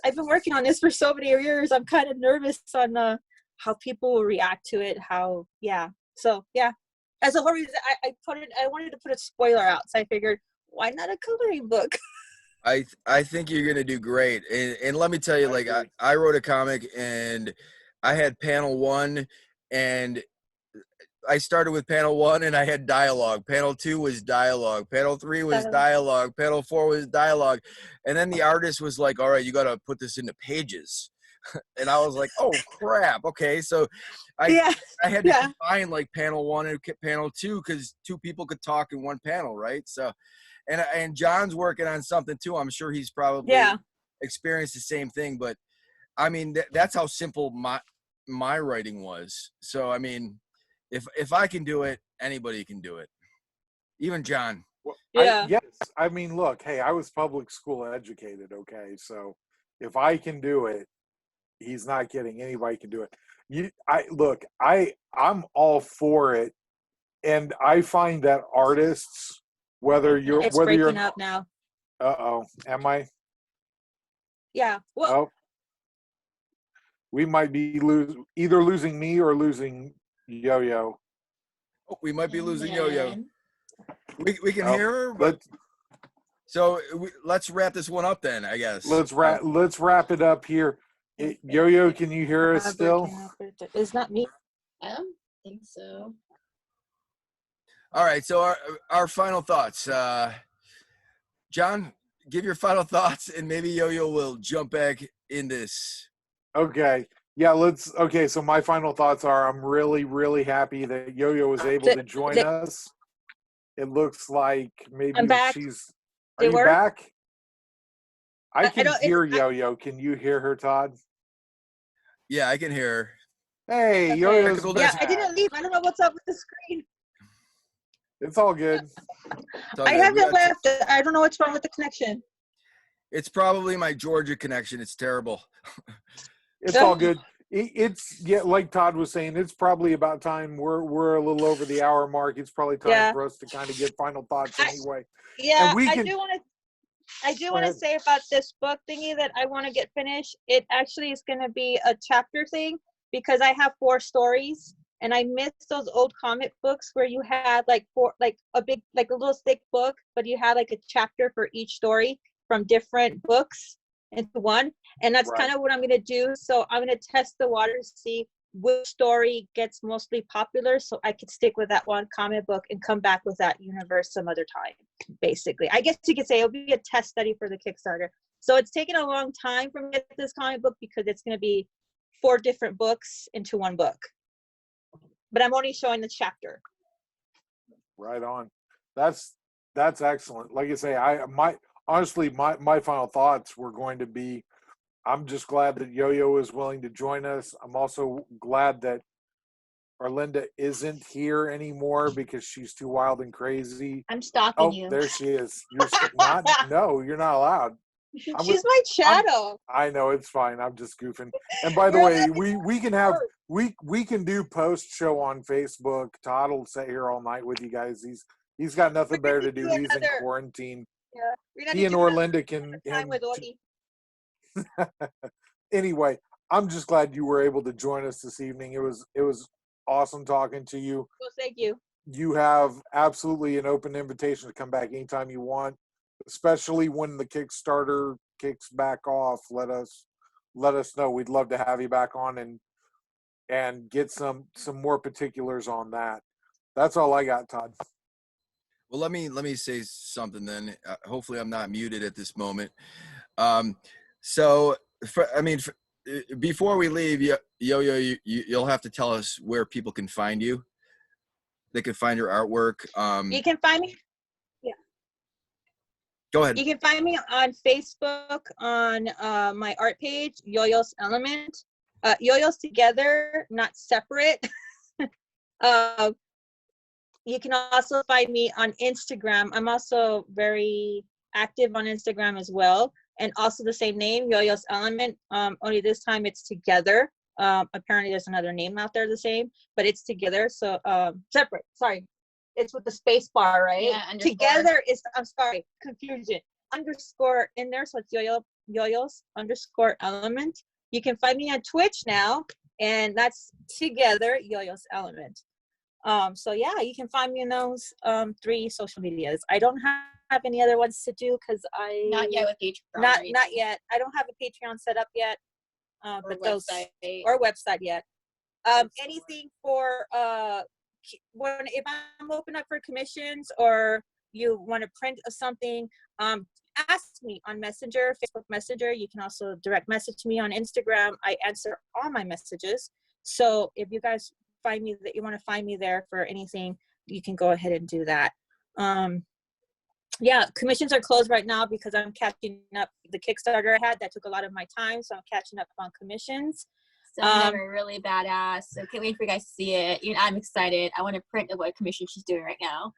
S3: I've been working on this for so many years. I'm kind of nervous on how people will react to it. So as a horror, I wanted to put a spoiler out, so I figured, why not a coloring book?
S1: I think you're gonna do great, and let me tell you, like I wrote a comic, and I had panel 1, and I started with panel 1, and I had dialogue. Panel 2 was dialogue. Panel 3 was dialogue. Panel 4 was dialogue, and then the artist was like, "All right, you got to put this into pages," and I was like, "Oh crap!" Okay, so I had to combine like panel 1 and panel 2 because 2 people could talk in one panel, right? So, and John's working on something too. I'm sure he's probably experienced the same thing, but I mean that's how simple my writing was. So I mean, if I can do it, anybody can do it. Even John.
S2: Well, yes. I mean, look, hey, I was public school educated, okay? So if I can do it, he's not kidding. Anybody can do it. I'm all for it and I find that artists, whether you're
S3: It's
S2: whether you're
S3: breaking up now.
S2: am I?
S3: Yeah. Well,
S2: Oh, we might be either losing me or losing Yo-Yo.
S1: Oh, we might be losing Yo-Yo.
S4: And
S1: We can
S2: Oh,
S1: hear her, but
S2: let's
S1: let's wrap this one up then, I guess.
S2: let's wrap it up here. Yo-Yo, can you hear us still?
S3: It's not me.
S4: I don't think so.
S1: All right, so our final thoughts. John, give your final thoughts, and maybe Yo-Yo will jump back in this.
S2: Okay. Yeah, okay, so my final thoughts are I'm really, really happy that Yo-Yo was able to join us. It looks like maybe
S3: I'm back.
S2: Are you
S3: work?
S2: back? I
S3: I
S2: can
S3: don't-
S2: hear Yo-Yo. Can you hear her, Todd?
S1: Yeah, I can hear her.
S2: Hey,
S3: Okay.
S2: Yo-Yo's
S3: Yeah,
S2: back.
S3: I didn't leave. I don't know what's up with the screen.
S2: It's all good.
S1: It's all
S3: I
S1: good.
S3: haven't left. I don't know what's wrong with the connection.
S1: It's probably my Georgia connection. It's terrible.
S2: It's all good. It's like Todd was saying, it's probably about time. We're a little over the hour mark. It's probably time for us to kind of get final thoughts anyway.
S3: Yeah,
S2: And we
S3: I
S2: can-
S3: do want to. I do
S2: Go
S3: want to
S2: ahead.
S3: say about this book thingy that I want to get finished. It actually is going to be a chapter thing because I have 4 stories, and I miss those old comic books where you had like a little thick book, but you had like a chapter for each story from different books into one. And that's
S2: Right.
S3: kind of what I'm going to do. So I'm going to test the waters, see which story gets mostly popular, so I could stick with that one comic book and come back with that universe some other time. Basically, I guess you could say it'll be a test study for the Kickstarter. So it's taken a long time for me to get this comic book because it's going to be 4 different books into one book. But I'm only showing the chapter.
S2: Right on. That's excellent. Like I say, honestly my final thoughts were going to be I'm just glad that Yo-Yo is willing to join us. I'm also glad that Arlinda isn't here anymore because she's too wild and crazy.
S4: I'm stalking
S2: Oh,
S4: you.
S2: there she is. You're you're not allowed.
S3: She's my shadow.
S2: I know, it's fine. I'm just goofing. And by the way, we can have we can do post show on Facebook. Todd will sit here all night with you guys. He's got nothing better to do. He's in quarantine.
S3: Yeah.
S2: He and Orlinda can
S3: Time with Orly.
S2: Anyway, I'm just glad you were able to join us this evening. It was awesome talking to you.
S3: Well, thank you.
S2: You have absolutely an open invitation to come back anytime you want, especially when the Kickstarter kicks back off. Let us know. We'd love to have you back on and get some more particulars on that. That's all I got, Todd.
S1: Well, let me say something then. Hopefully, I'm not muted at this moment. Before we leave, Yo-Yo, you'll have to tell us where people can find you. They can find your artwork.
S3: You can find me. Yeah.
S1: Go ahead.
S3: You can find me on Facebook on my art page, Yo-Yo's Element. Yo-Yo's together, not separate. You can also find me on Instagram. I'm also very active on Instagram as well. And also the same name, Yo-Yo's Element. Only this time it's together. Apparently there's another name out there the same, but it's together. So separate. Sorry. It's with the space bar, right?
S4: Yeah, underscore.
S3: Together is, I'm sorry, confusion. Underscore in there. So it's Yo-Yo's underscore Element. You can find me on Twitch now. And that's together, Yo-Yo's Element. So yeah, you can find me in those 3 social medias. I don't have any other ones to do because
S4: Not yet with Patreon.
S3: Not yet. I don't have a Patreon set up yet.
S4: Or
S3: But
S4: website.
S3: or website yet. Anything for if I'm open up for commissions or you want to print something, ask me on Messenger, Facebook Messenger. You can also direct message me on Instagram. I answer all my messages. So if you guys find me that you want to find me there for anything, you can go ahead and do that. Yeah, commissions are closed right now because I'm catching up the Kickstarter I had that took a lot of my time, so I'm catching up on commissions.
S4: Some of them are really badass, so can't wait for you guys to see it. I'm excited. I want to print what commission she's doing right now.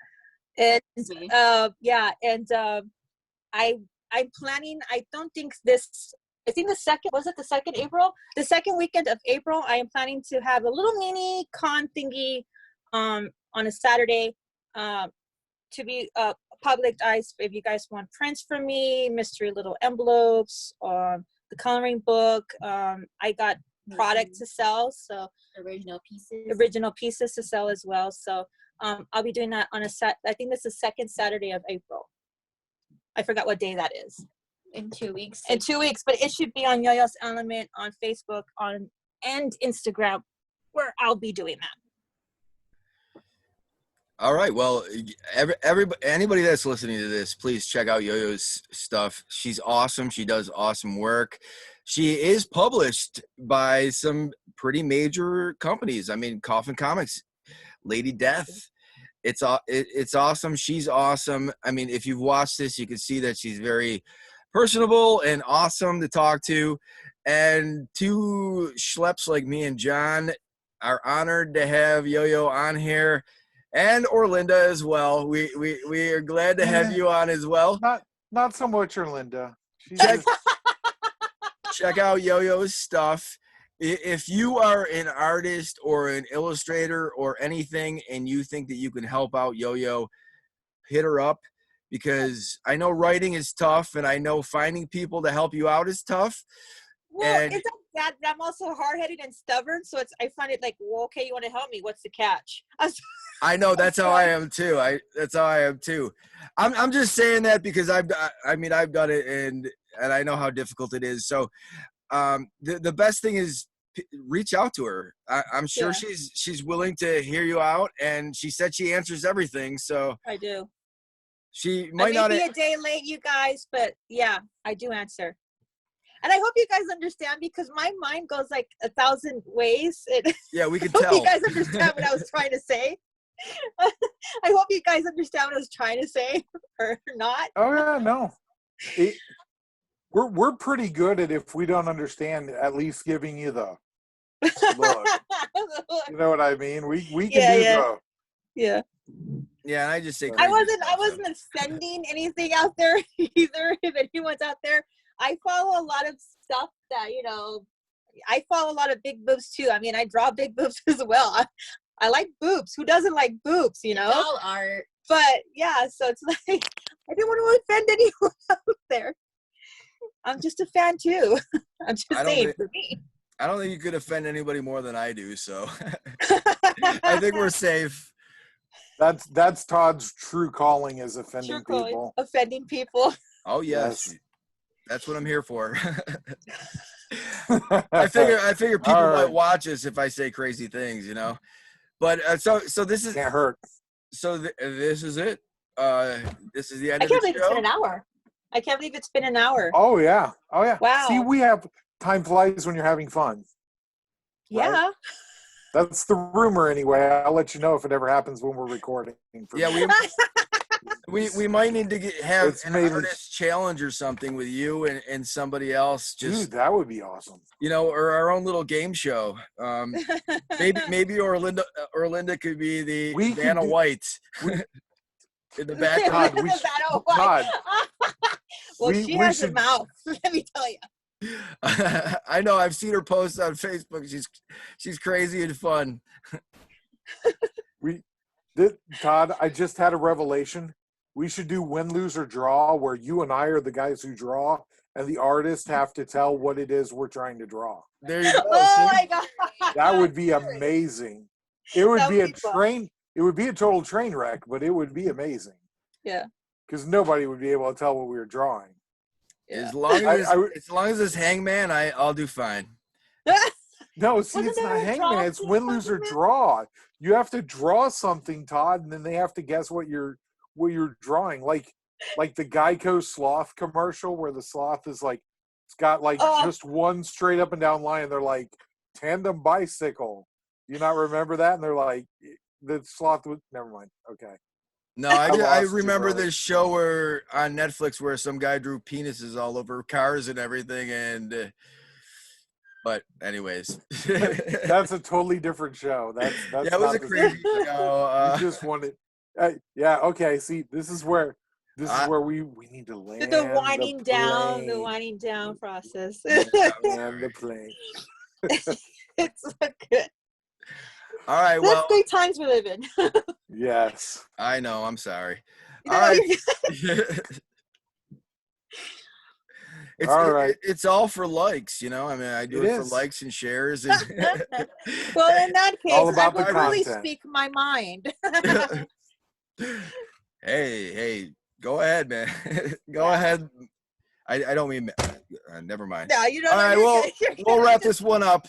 S3: I'm planning, I think the second April? The second weekend of April, I am planning to have a little mini con thingy on a Saturday to be publicized. If you guys want prints from me, mystery little envelopes, the coloring book, I got product to sell, so
S4: Original pieces
S3: to sell as well. So I'll be doing that on I think this is the second Saturday of April. I forgot what day that is.
S4: in 2 weeks.
S3: In 2 weeks, but it should be on Yo-Yo's Element on Facebook and Instagram, where I'll be doing that.
S1: All right. Well, anybody that's listening to this, please check out Yo-Yo's stuff. She's awesome. She does awesome work. She is published by some pretty major companies. I mean, Coffin Comics, Lady Death. It's awesome. She's awesome. I mean, if you've watched this, you can see that she's very personable and awesome to talk to. And two schleps like me and John are honored to have Yo-Yo on here. And Orlinda as well. We are glad to have you on as well.
S2: Not so much Orlinda.
S1: Check out Yo-Yo's stuff. If you are an artist or an illustrator or anything and you think that you can help out Yo-Yo, hit her up, because I know writing is tough and I know finding people to help you out is tough.
S3: Well,
S1: And
S3: it's not that, but I'm also hard-headed and stubborn, so I find it like, well, okay, you want to help me? What's the catch?
S1: I know that's how I am too. That's how I am too. I'm just saying that because I've done it and I know how difficult it is. So the best thing is reach out to her. I'm sure she's willing to hear you out, and she said she answers everything. So
S3: I do.
S1: She might
S3: I may be a day late, you guys, but yeah, I do answer. And I hope you guys understand, because my mind goes like 1,000 ways.
S1: Yeah, we can
S3: I hope
S1: tell.
S3: you guys understand what I was trying to say. I hope you guys understand what I was trying to say, or not.
S2: Oh yeah, no. We're pretty good at, if we don't understand, at least giving you the look. You know what I mean? We can do the.
S3: Yeah.
S1: Yeah, and I just say
S3: I wasn't sending anything out there either. If anyone's out there, I follow a lot of stuff that, I follow a lot of big boobs too. I mean, I draw big boobs as well. I like boobs. Who doesn't like boobs,
S4: It's all art.
S3: But yeah, so it's like, I didn't want to offend anyone out there. I'm just a fan too. I'm just saying, for me.
S1: I don't think you could offend anybody more than I do, so I think we're safe.
S2: That's Todd's true calling, is offending people.
S3: Offending people.
S1: Oh yes. That's what I'm here for. I figure people might watch us if I say crazy things, But so this is
S2: can't hurt.
S1: So this is it. This is the end
S3: I
S1: of the show.
S3: can't believe it's been an hour. I can't believe it's been an hour.
S2: Oh yeah.
S3: Wow.
S2: See, we have time flies when you're having fun.
S3: Yeah.
S2: Right? That's the rumor anyway. I'll let you know if it ever happens when we're recording.
S1: Yeah, we might need to have an artist challenge or something with you and somebody else.
S2: Dude, that would be awesome.
S1: Or our own little game show. Maybe Orlinda could be the Vanna White in the background.
S2: Todd,
S3: well, she has a mouth. Let me tell you.
S1: I know. I've seen her post on Facebook. She's crazy and fun.
S2: Todd, I just had a revelation. We should do win, lose, or draw, where you and I are the guys who draw, and the artists have to tell what it is we're trying to draw.
S1: There you go.
S3: Oh my God.
S2: That would be amazing. It would be a train. It would be a total train wreck, but it would be amazing.
S3: Yeah.
S2: Because nobody would be able to tell what we were drawing.
S3: Yeah.
S1: As long as it's Hangman, I'll do fine.
S2: No, see, it's not Hangman. It's win, lose, or draw. You have to draw something, Todd, and then they have to guess what you're drawing. Like the Geico sloth commercial, where the sloth is like, it's got like just one straight up and down line. They're like, tandem bicycle. Do you not remember that? And they're like, the sloth would. Never mind. Okay.
S1: No, I remember this show on Netflix where some guy drew penises all over cars and everything, but anyways,
S2: that's a totally different show. That's
S1: it was a crazy show.
S2: You just wanted, yeah. Okay, see, this is where we need to land
S3: the winding down process.
S2: And the plane.
S3: It's so good.
S1: All right, well,
S3: that's great times we live in.
S2: Yes.
S1: I know. I'm sorry.
S3: You
S1: All
S3: know,
S1: right.
S3: you're-
S2: All right.
S1: It's all for likes, you know. I mean, I do
S2: It
S1: it for
S2: is.
S1: likes and shares. And
S3: well, in that case,
S2: All
S3: I
S2: about
S3: will
S2: the
S3: really
S2: content.
S3: speak my mind.
S1: hey, go ahead, man. Go ahead. I don't mean. Never mind.
S3: No, you don't
S1: All
S3: know.
S1: right,
S3: You're
S1: well,
S3: good. You're
S1: we'll
S3: good.
S1: wrap this one up.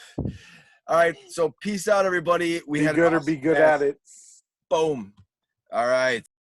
S1: All right, so peace out, everybody. We
S2: Be
S1: had
S2: good
S1: an
S2: or be
S1: awesome
S2: good
S1: guest.
S2: at it.
S1: Boom. All right.